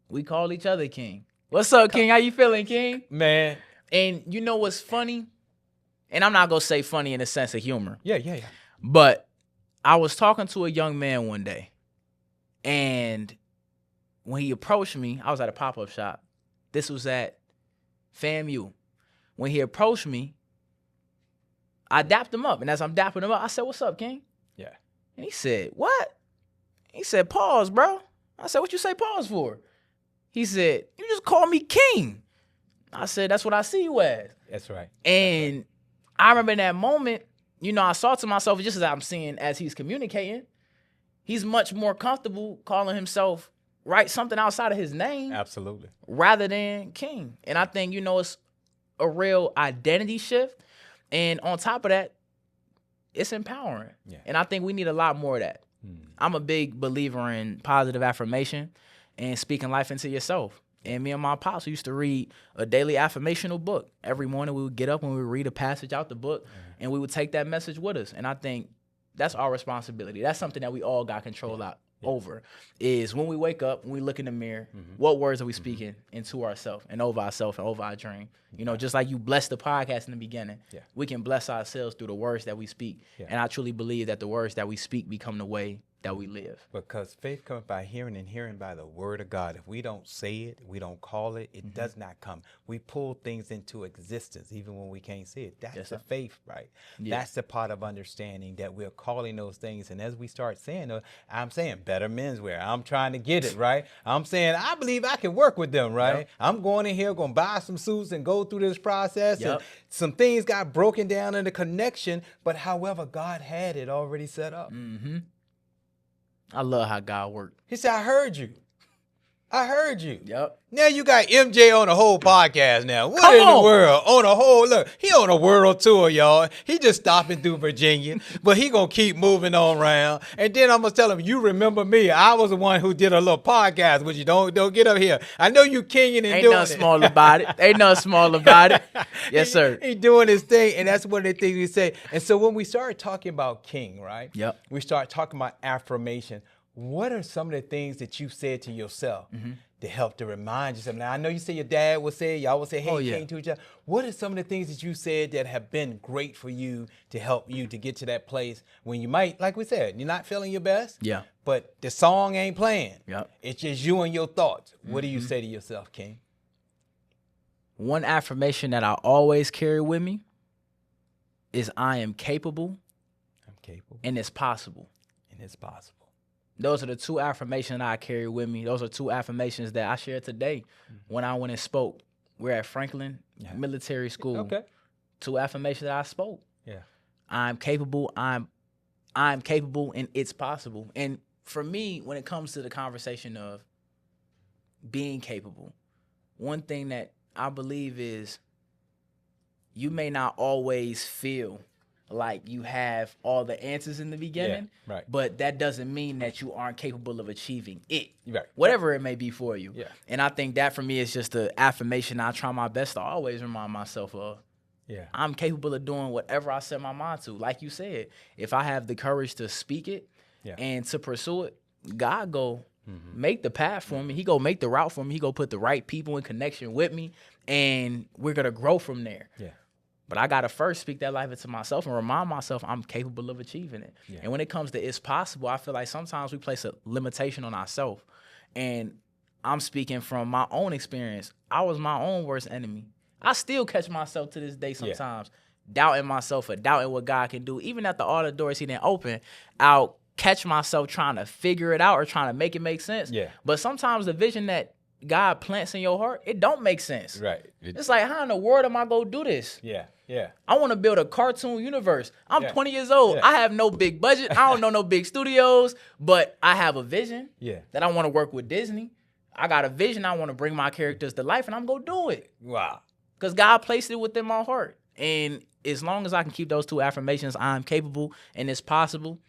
we call each other King. What's up, King? How you feeling, King? Man. And you know what's funny? And I'm not going to say funny in the sense of humor. Yeah. But I was talking to a young man one day. And when he approached me, I was at a pop-up shop. This was at FAMU. When he approached me, I dapped him up. And as I'm dapping him up, I said, what's up, King? Yeah. And he said, what? He said, pause, bro. I said, what you say pause for? He said, you just call me King. I said, that's what I see you as. That's right. And I remember in that moment, you know, I saw to myself, just as I'm seeing as he's communicating, he's much more comfortable calling himself something outside of his name. Absolutely. Rather than King. And I think, you know, it's a real identity shift. And on top of that, it's empowering. Yeah. And I think we need a lot more of that. I'm a big believer in positive affirmation and speaking life into yourself. And me and my pops used to read a daily affirmational book. Every morning we would get up and we would read a passage out the book, and we would take that message with us. And I think that's our responsibility. That's something that we all got control over, is when we wake up, when we look in the mirror, what words are we speaking into ourselves and over our dream? You know, just like you blessed the podcast in the beginning, we can bless ourselves through the words that we speak. And I truly believe that the words that we speak become the way that we live. Because faith comes by hearing, and hearing by the word of God. If we don't say it, we don't call it, it does not come. We pull things into existence even when we can't see it. That's the faith, right? Yeah. That's the part of understanding that we're calling those things. And as we start saying, I'm saying better menswear. I'm trying to get it, right? I'm saying, I believe I can work with them, right? Yep. I'm going in here, going to buy some suits and go through this process. Yep. And some things got broken down in the connection, but however, God had it already set up. I love how God worked. He said, I heard you. I heard you. Yep. Now you got MJ on the whole podcast now. What Come in the on. world? On a whole, look, he on a world tour, y'all. He just stopping through Virginia, but he gonna keep moving on around. And then I'm gonna tell him, you remember me? I was the one who did a little podcast with you. Don't get up here. I know you kinging and Ain't doing nothing it. small about it. Ain't nothing small about it. Yes, sir. He doing his thing, and that's one of the things we say. And so when we started talking about king, right? Yep. We start talking about affirmation. What are some of the things that you said to yourself to help to remind yourself? Now, I know you say your dad would say, y'all would say, hey, king to each other. What are some of the things that you said that have been great for you to help you to get to that place when you might, like we said, you're not feeling your best? Yeah. But the song ain't playing. Yep. It's just you and your thoughts. What do you say to yourself, king? One affirmation that I always carry with me is I am capable I'm capable. and it's possible. And it's possible. Those are the two affirmations that I carry with me. Those are two affirmations that I shared today when I went and spoke. We're at Franklin Military School. Okay. Two affirmations that I spoke. Yeah. I'm capable. I'm capable, and it's possible. And for me, when it comes to the conversation of being capable, one thing that I believe is you may not always feel like you have all the answers in the beginning, right. but that doesn't mean that you aren't capable of achieving it, Right. whatever it may be for you. Yeah. And I think that for me is just the affirmation I try my best to always remind myself of. Yeah. I'm capable of doing whatever I set my mind to. Like you said, if I have the courage to speak it and to pursue it, God go make the path for me. He go make the route for me. He go put the right people in connection with me, and we're going to grow from there. Yeah. But I got to first speak that life into myself and remind myself I'm capable of achieving it. Yeah. And when it comes to it's possible, I feel like sometimes we place a limitation on ourselves. And I'm speaking from my own experience. I was my own worst enemy. I still catch myself to this day sometimes doubting myself or doubting what God can do. Even after all the doors he didn't open, I'll catch myself trying to figure it out or trying to make it make sense. Yeah. But sometimes the vision that God plants in your heart, it don't make sense. Right. It's like, how in the world am I going to do this? Yeah. Yeah. I want to build a cartoon universe. I'm Yeah. 20 years old. Yeah. I have no big budget. I don't know no big studios, but I have a vision that I want to work with Disney. I got a vision. I want to bring my characters to life, and I'm going to do it. Wow. Because God placed it within my heart. And as long as I can keep those two affirmations, I'm capable and it's possible,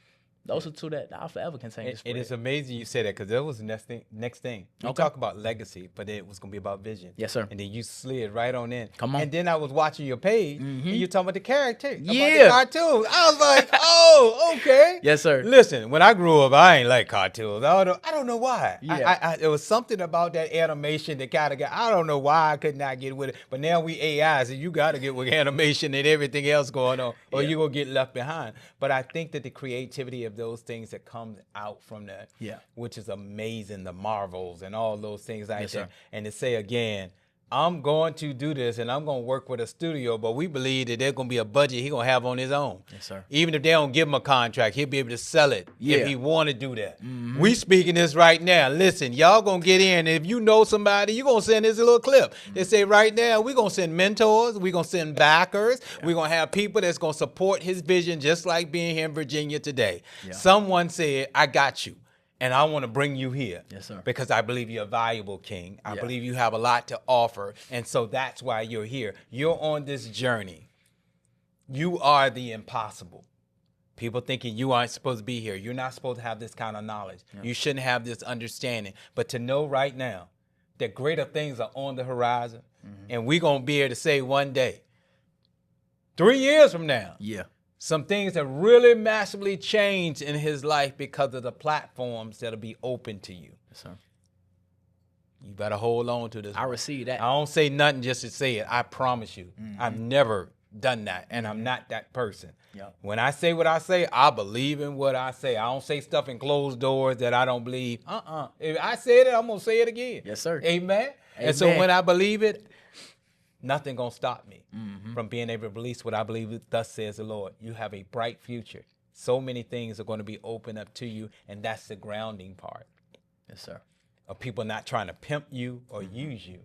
those are two that I'll forever continue to spread. It is amazing you say that because that was the next thing. We talk about legacy, but it was going to be about vision. Yes, sir. And then you slid right on in. Come on. And then I was watching your page, and you talking about the character, about the Yeah. cartoons. I was like, oh, okay. Yes, sir. Listen, when I grew up, I ain't like cartoons. I don't know why. Yeah. There was something about that animation that kind of got, I don't know why I could not get with it. But now we AI, so you got to get with animation and everything else going on, or you're going to get left behind. But I think that the creativity of those things that comes out from that, which is amazing, the Marvels and all those things out there. sir. And to say again, I'm going to do this and I'm going to work with a studio, but we believe that there's going to be a budget he's going to have on his own. Yes, sir. Even if they don't give him a contract, he'll be able to sell it Yeah. if he want to do that. We speaking this right now. Listen, y'all going to get in. If you know somebody, you're going to send this little clip. They say right now, we're going to send mentors. We're going to send backers. We're going to have people that's going to support his vision just like being here in Virginia today. Someone said, I got you. And I want to bring you here. Yes, sir. Because I believe you're a valuable king. I believe you have a lot to offer. And so that's why you're here. You're on this journey. You are the impossible. People thinking you aren't supposed to be here. You're not supposed to have this kind of knowledge. You shouldn't have this understanding. But to know right now that greater things are on the horizon, and we're going to be able to say one day, 3 years from now, some things have really massively changed in his life because of the platforms that'll be open to you. Yes, sir. You better hold on to this. I receive that. I don't say nothing just to say it. I promise you. I've never done that, and I'm not that person. When I say what I say, I believe in what I say. I don't say stuff in closed doors that I don't believe. If I said it, I'm going to say it again. Yes, sir. Amen? And so when I believe it, nothing going to stop me from being able to release what I believe thus says the Lord. You have a bright future. So many things are going to be opened up to you, and that's the grounding part. Yes, sir. Of people not trying to pimp you or use you,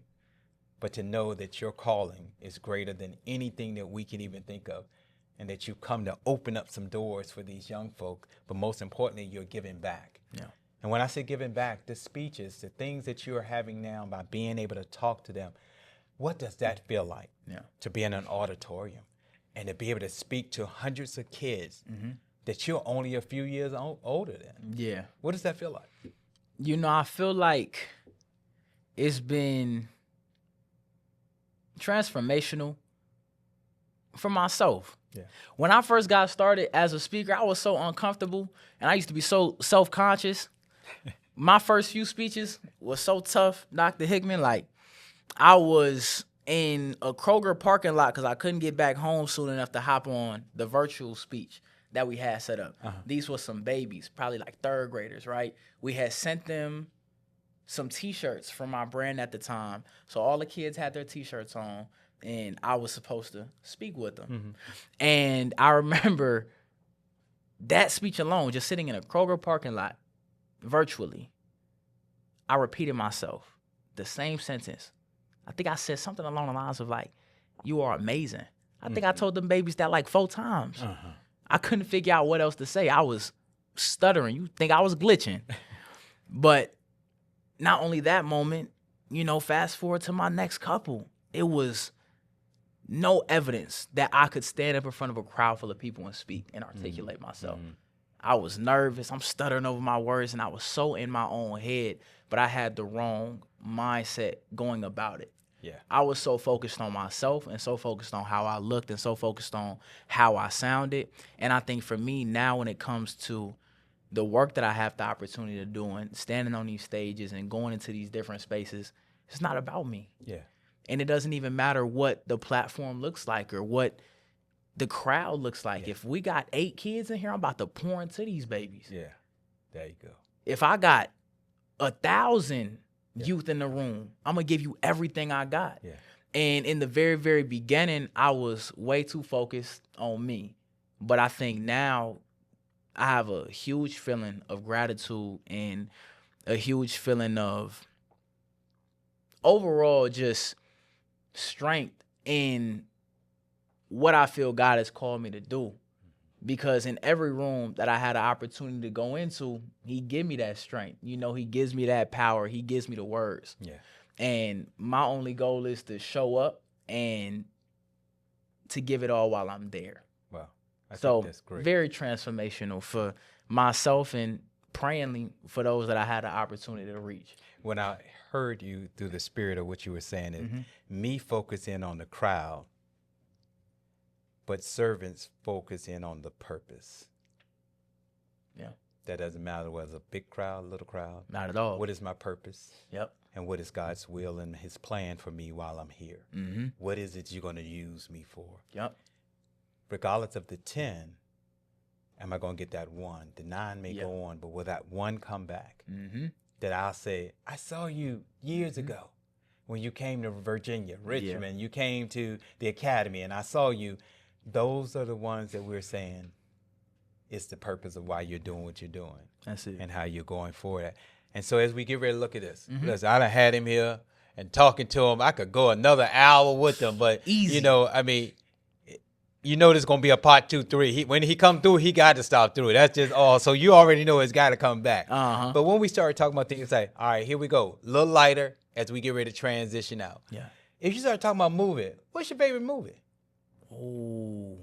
but to know that your calling is greater than anything that we can even think of, and that you come to open up some doors for these young folk, but most importantly, you're giving back. And when I say giving back, the speeches, the things that you are having now by being able to talk to them, what does that feel like? Yeah. To be in an auditorium and to be able to speak to hundreds of kids that you're only a few years older than. Yeah. What does that feel like? You know, I feel like it's been transformational for myself. Yeah. When I first got started as a speaker, I was so uncomfortable and I used to be so self-conscious. My first few speeches was so tough, Dr. Hickman. Like, I was in a Kroger parking lot because I couldn't get back home soon enough to hop on the virtual speech that we had set up. These were some babies, probably like third graders, right? We had sent them some T-shirts from my brand at the time. So all the kids had their T-shirts on, and I was supposed to speak with them. And I remember that speech alone, just sitting in a Kroger parking lot virtually, I repeated myself, the same sentence. I think I said something along the lines of like, you are amazing. I think I told them babies that like 4 times. I couldn't figure out what else to say. I was stuttering. You think I was glitching. But not only that moment, you know, fast forward to my next couple. It was no evidence that I could stand up in front of a crowd full of people and speak and articulate myself. I was nervous. I'm stuttering over my words, and I was so in my own head, but I had the wrong mindset going about it. Yeah. I was so focused on myself and so focused on how I looked and so focused on how I sounded. And I think for me now, when it comes to the work that I have the opportunity to do and standing on these stages and going into these different spaces, it's not about me. Yeah. And it doesn't even matter what the platform looks like or what the crowd looks like. If we got 8 kids in here, I'm about to pour into these babies. Yeah. There you go. If I got 1,000 youth in the room, I'm going to give you everything I got. Yeah. And in the very, very beginning, I was way too focused on me. But I think now I have a huge feeling of gratitude and a huge feeling of overall just strength in what I feel God has called me to do. Because in every room that I had an opportunity to go into, he give me that strength. You know, he gives me that power. He gives me the words. Yeah. And my only goal is to show up and to give it all while I'm there. Wow. I So think that's great. very transformational for myself and praying for those that I had the opportunity to reach. When I heard you through the spirit of what you were saying, is me focusing on the crowd, but servants focus in on the purpose. Yeah. That doesn't matter whether it's a big crowd, little crowd. Not at all. What is my purpose? Yep. And what is God's will and his plan for me while I'm here? What is it you're going to use me for? Yep. Regardless of the 10, am I going to get that 1? The 9 may go on, but will that 1 come back? That I'll say, I saw you years ago when you came to Virginia, Richmond, you came to the academy, and I saw you. Those are the ones that we're saying it's the purpose of why you're doing what you're doing. That's it. And how you're going forward. And so as we get ready to look at this, listen, I done had him here and talking to him. I could go another hour with him, but Easy. you know, I mean, you know there's going to be a part 2, 3. When he come through, he got to stop through. That's just all. So you already know it's got to come back. But when we start talking about things like, all right, here we go. A little lighter as we get ready to transition out. Yeah. If you start talking about movie, what's your favorite movie? Oh.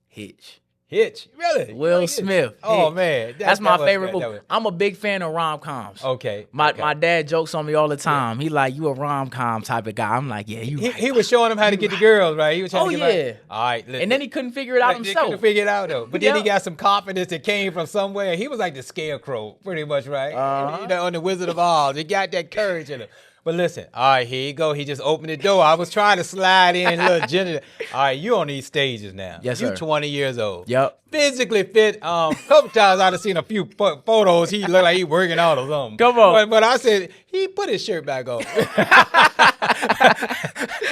Hitch. Really? Will Hitch. Smith. Oh, Hitch. man. That's my favorite that movie. was- I'm a big fan of rom-coms. Okay. My dad jokes on me all the time. He like, you a rom-com type of guy. I'm like, yeah, you right. He was showing him how to get the girls, right? He was trying to get yeah. like, all right. And then he couldn't figure it out He himself. couldn't figure it out, though. But then he Yeah. got some confidence that came from somewhere. He was like the scarecrow, pretty much, right? You know, on the Wizard of Oz. He got that courage in him. But listen, all right, here you go. He just opened the door. I was trying to slide in a little gently. All right, you on these stages now. Yes, you sir. 20 years old. Yep. Physically fit. A couple times I've seen a few photos. He looked like he working out or something. Come on. But I said, he put his shirt back on.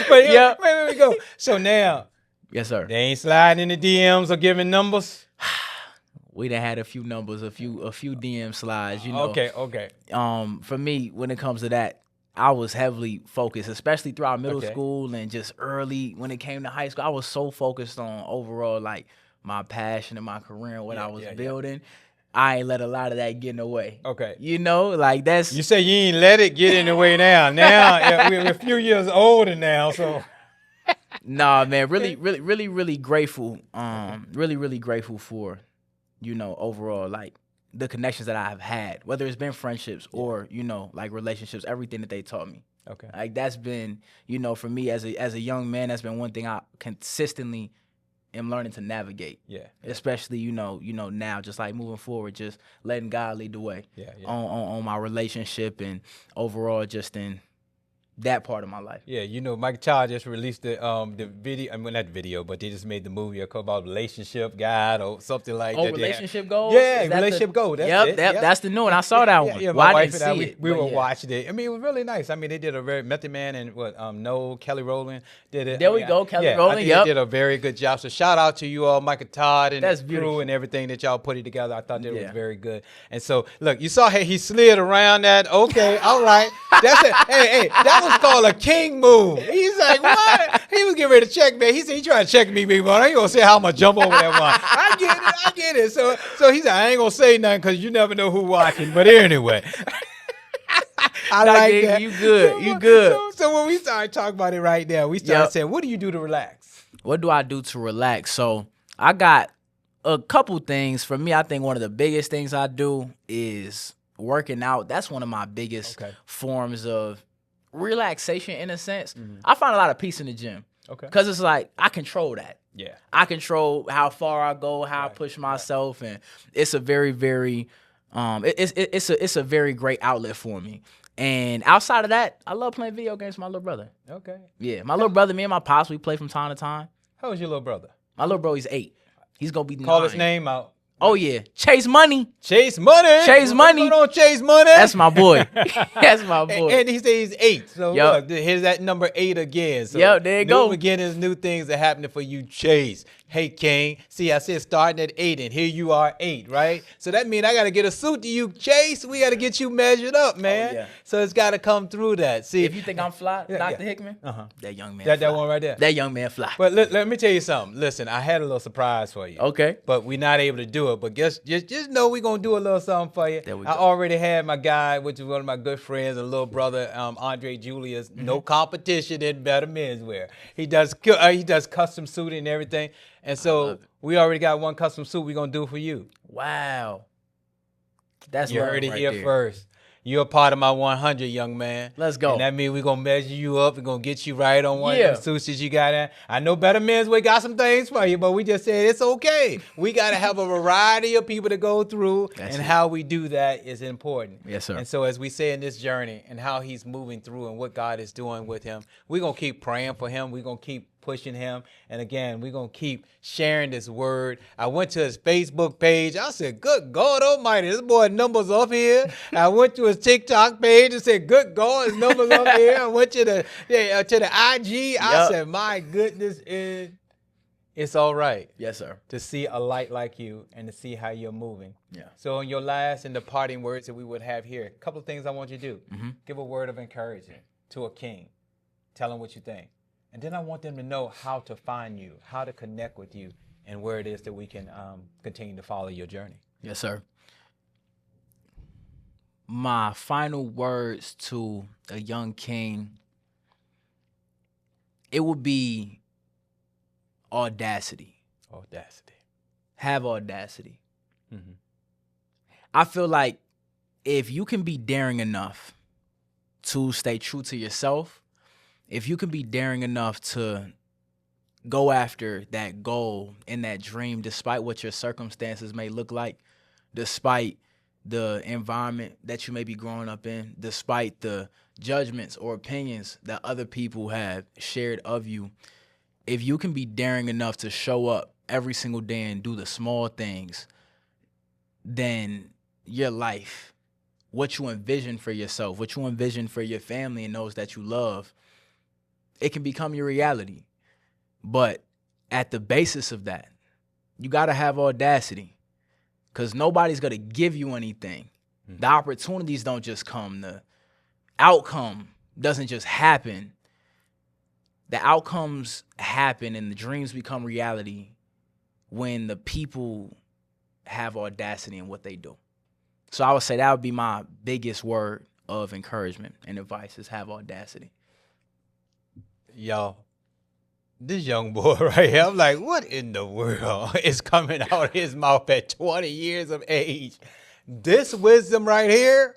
But yeah, where we go. So now, Yes, sir. they ain't sliding in the DMs or giving numbers. We done had a few numbers, a few DM slides, you know. Okay. For me, when it comes to that, I was heavily focused, especially throughout middle Okay. school and just early when it came to high school. I was so focused on overall, like, my passion and my career and what I was building. I ain't let a lot of that get in the way. Okay. You know, like that's. You say you ain't let it get in the way now. Now we're a few years older now, so. Nah, man, really grateful. Really grateful for, overall, like the connections that I have had, whether it's been friendships or, like relationships, everything that they taught me. Okay. Like that's been, for me as a young man, that's been one thing I consistently am learning to navigate. Yeah. Especially, now, just like moving forward, just letting God lead the way. Yeah. On my relationship and overall just in that part of my life. Yeah, Mike Child just released the video. I mean, not video, but they just made the movie about relationship guide or something like that. Relationship goals? Yeah, relationship goals. That's That's the new one. I saw that one. Yeah, well, my I wife didn't and I, see it. we were watching it. I mean, it was really nice. I mean, they did a very Method Man and Noel Kelly Rowland did it. There we go, Kelly Rowland. They did a very good job. So shout out to you all, Michael Todd and That's the beautiful. crew and everything that y'all put it together. I thought that was very good. And so look, you saw how he slid around that. Okay, all right. That's it. Hey, that was called a king move. He's like, what? He was getting ready to check me. He said, he trying to check me, big man. I ain't gonna say how I'm gonna jump over that one. I get it. So he said, I ain't gonna say nothing because you never know who watching. But anyway. I like that. You good. So when we started talking about it right now, we started saying, what do you do to relax? What do I do to relax? So I got a couple things. For me, I think one of the biggest things I do is working out. That's one of my biggest forms of relaxation in a sense. I find a lot of peace in the gym. Okay. Because it's like I control that. Yeah. I control how far I go, how I push myself, and it's a very, very it's a very great outlet for me. And outside of that, I love playing video games with my little brother. Okay. Yeah. My little brother, me and my pops, we play from time to time. How old's your little brother? My little bro, he's 8. He's gonna be 9. Call his name out. Oh yeah, Chase Money. Chase Money. Chase Money. What's going on, Chase Money? That's my boy. That's my boy. And he said he's 8. So look, here's that number 8 again. So there you go. New beginnings, new things are happening for you, Chase. Hey, King. See, I said starting at 8, and here you are 8, right? So that means I got to get a suit to you, Chase. We got to get you measured up, man. Yeah. So it's got to come through that. See, if you think I'm fly, Dr. Hickman, that young man that one right there. That young man fly. But let me tell you something. Listen, I had a little surprise for you. Okay. But we're not able to do it. But just know we're going to do a little something for you. There we I go. already had my guy, which is one of my good friends, a little brother, Andre Julius. No competition in better menswear. He does custom suiting and everything. And so we already got one custom suit we're going to do for you. Wow. That's You heard it right here there. first. You're a part of my 100, young man. Let's go. And that means we're going to measure you up. We're going to get you right on one of the suits that you got in. I know Better Men's Wear got some things for you, but we just said it's okay. We got to have a variety of people to go through, how we do that is important. Yes, sir. And so as we say in this journey and how he's moving through and what God is doing with him, we're going to keep praying for him. We're going to keep pushing him. And again, we're going to keep sharing this word. I went to his Facebook page. I said, good God almighty, this boy numbers up here. I went to his TikTok page and said, good God, his numbers up here. I went to the IG. I said, my goodness, it's all right. Yes, sir. To see a light like you and to see how you're moving. Yeah. So in your last and departing words that we would have here, a couple of things I want you to do. Mm-hmm. Give a word of encouragement to a king. Tell him what you think. And then I want them to know how to find you, how to connect with you, and where it is that we can continue to follow your journey. Yes, sir. My final words to a young king, it would be audacity. Audacity. Have audacity. Mm-hmm. I feel like if you can be daring enough to stay true to yourself, if you can be daring enough to go after that goal and that dream, despite what your circumstances may look like, despite the environment that you may be growing up in, despite the judgments or opinions that other people have shared of you, if you can be daring enough to show up every single day and do the small things, then your life, what you envision for yourself, what you envision for your family and those that you love, it can become your reality. But at the basis of that, you got to have audacity, because nobody's going to give you anything. The opportunities don't just come. The outcome doesn't just happen. The outcomes happen and the dreams become reality when the people have audacity in what they do. So I would say that would be my biggest word of encouragement and advice is have audacity. Y'all, this young boy right here, I'm like, what in the world is coming out of his mouth at 20 years of age? This wisdom right here,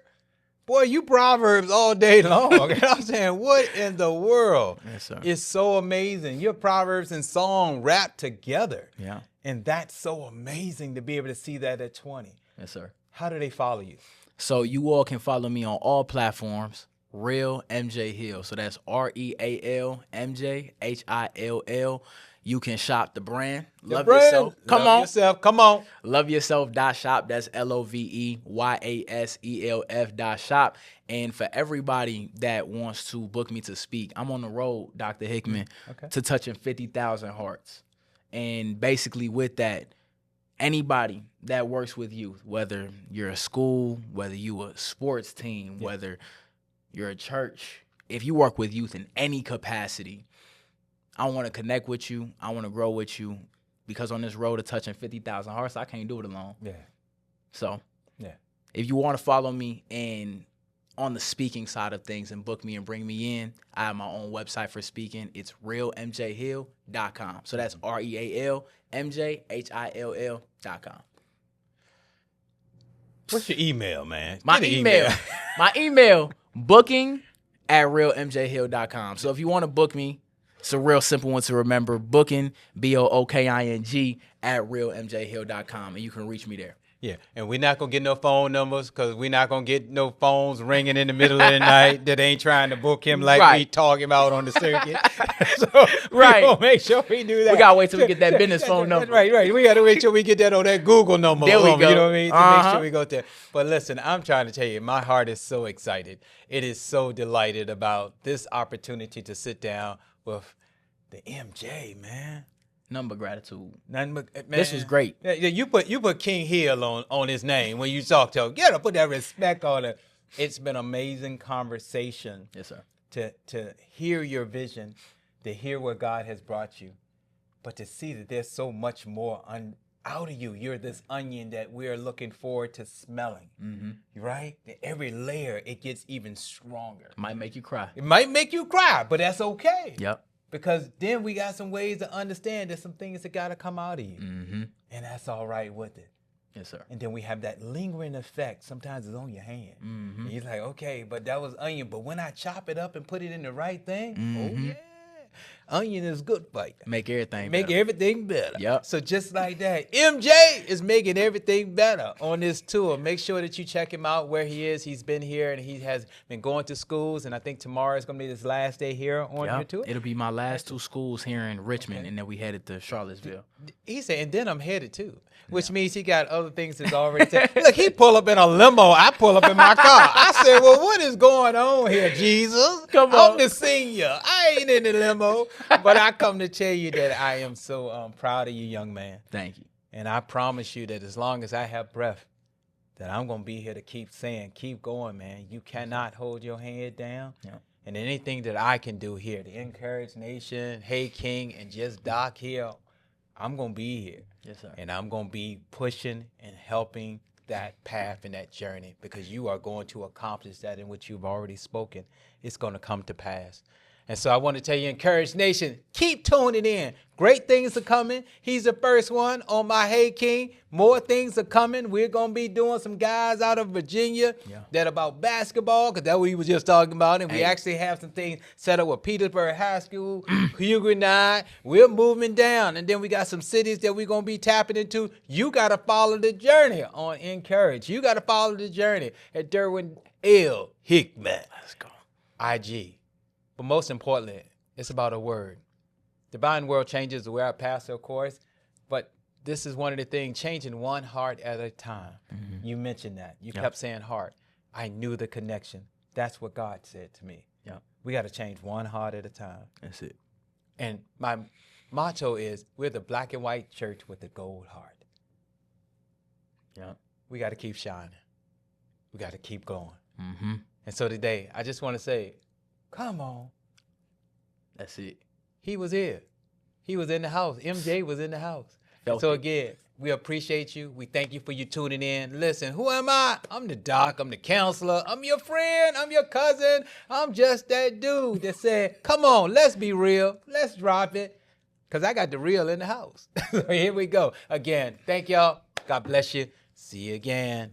boy, you Proverbs all day long. And I'm saying, what in the world? Yes, sir. It's so amazing. Your Proverbs and song wrapped together. Yeah. And that's so amazing to be able to see that at 20. Yes, sir. How do they follow you? So you all can follow me on all platforms, Real MJ Hill. So that's RealMjHill. You can shop the brand. Love Yourself. Come on. Yourself. Come on. Loveyaself.shop. That's LOVEYASELF.shop. And for everybody that wants to book me to speak, I'm on the road, Dr. Hickman, to touching 50,000 hearts. And basically with that, anybody that works with youth, whether you're a school, whether you're a sports team, whether you're a church, if you work with youth in any capacity, I want to connect with you. I want to grow with you because on this road to touching 50,000 hearts, I can't do it alone. Yeah. So if you want to follow me and on the speaking side of things and book me and bring me in, I have my own website for speaking. It's realmjhill.com. So that's RealMjHill.com. What's your email, man? My Get an email, booking@realmjhill.com. So if you want to book me, it's a real simple one to remember. Booking, BOOKING, @realmjhill.com. And you can reach me there. Yeah, and we're not going to get no phone numbers because we're not going to get no phones ringing in the middle of the night that ain't trying to book him like we talking about on the circuit. So we're going to make sure we do that. We got to wait till we get that business phone number. Right. We got to wait till we get that on that Google number. There we go. You know what I mean? To make sure we go there. But listen, I'm trying to tell you, my heart is so excited. It is so delighted about this opportunity to sit down with the MJ, man. Number gratitude. Nothing but, man, this was great. Yeah, you put King Hill on his name when you talk to him. You gotta put that respect on it. It's been amazing conversation. Yes, sir. To hear your vision, to hear where God has brought you, but to see that there's so much more out of you. You're this onion that we're looking forward to smelling. Right? Every layer, it gets even stronger. Might make you cry. It might make you cry, but that's okay. Yep. Because then we got some ways to understand there's some things that got to come out of you. And that's all right with it. Yes, sir. And then we have that lingering effect. Sometimes it's on your hand. And you're like, okay, but that was onion. But when I chop it up and put it in the right thing, oh, yeah. Onion is good for you. Make everything better. Yep. So just like that, MJ is making everything better on this tour. Make sure that you check him out where he is. He's been here and he has been going to schools. And I think tomorrow is going to be his last day here on your tour. It'll be my last 2 schools here in Richmond, and then we headed to Charlottesville. He said, and then I'm headed too. Which means he got other things that's already said. Look, he pull up in a limo. I pull up in my car. I said, well, what is going on here, Jesus? Come on. I'm the senior. I ain't in the limo. But I come to tell you that I am so proud of you, young man. Thank you. And I promise you that as long as I have breath, that I'm going to be here to keep saying, keep going, man. You cannot hold your head down. Yeah. And anything that I can do here, the InCourage Nation, Hey King, and just Doc Hill, I'm going to be here. Yes, sir. And I'm going to be pushing and helping that path and that journey because you are going to accomplish that in which you've already spoken. It's going to come to pass. And so I want to tell you, InCourage Nation, keep tuning in. Great things are coming. He's the first one on my Hey King. More things are coming. We're going to be doing some guys out of Virginia that about basketball, because that's what he was just talking about. And we actually have some things set up with Petersburg High School, Huguenot. We're moving down. And then we got some cities that we're going to be tapping into. You got to follow the journey on InCourage. You got to follow the journey at Derwin Hickman. Let's go. IG. But most importantly, it's about a word. Divine World Changes, where I pastor, of course. But this is one of the things, changing one heart at a time. You mentioned that. You kept saying heart. I knew the connection. That's what God said to me. Yeah. We got to change one heart at a time. That's it. And my motto is, we're the black and white church with the gold heart. Yeah. We got to keep shining. We got to keep going. And so today, I just want to say, come on. That's it. He was here. He was in the house. MJ was in the house. Felt so it. again, We appreciate you. We thank you for you tuning in. Listen, who am I? I'm the doc. I'm the counselor. I'm your friend. I'm your cousin. I'm just that dude that said, come on, let's be real. Let's drop it. Because I got the real in the house. So here we go. Again, thank y'all. God bless you. See you again.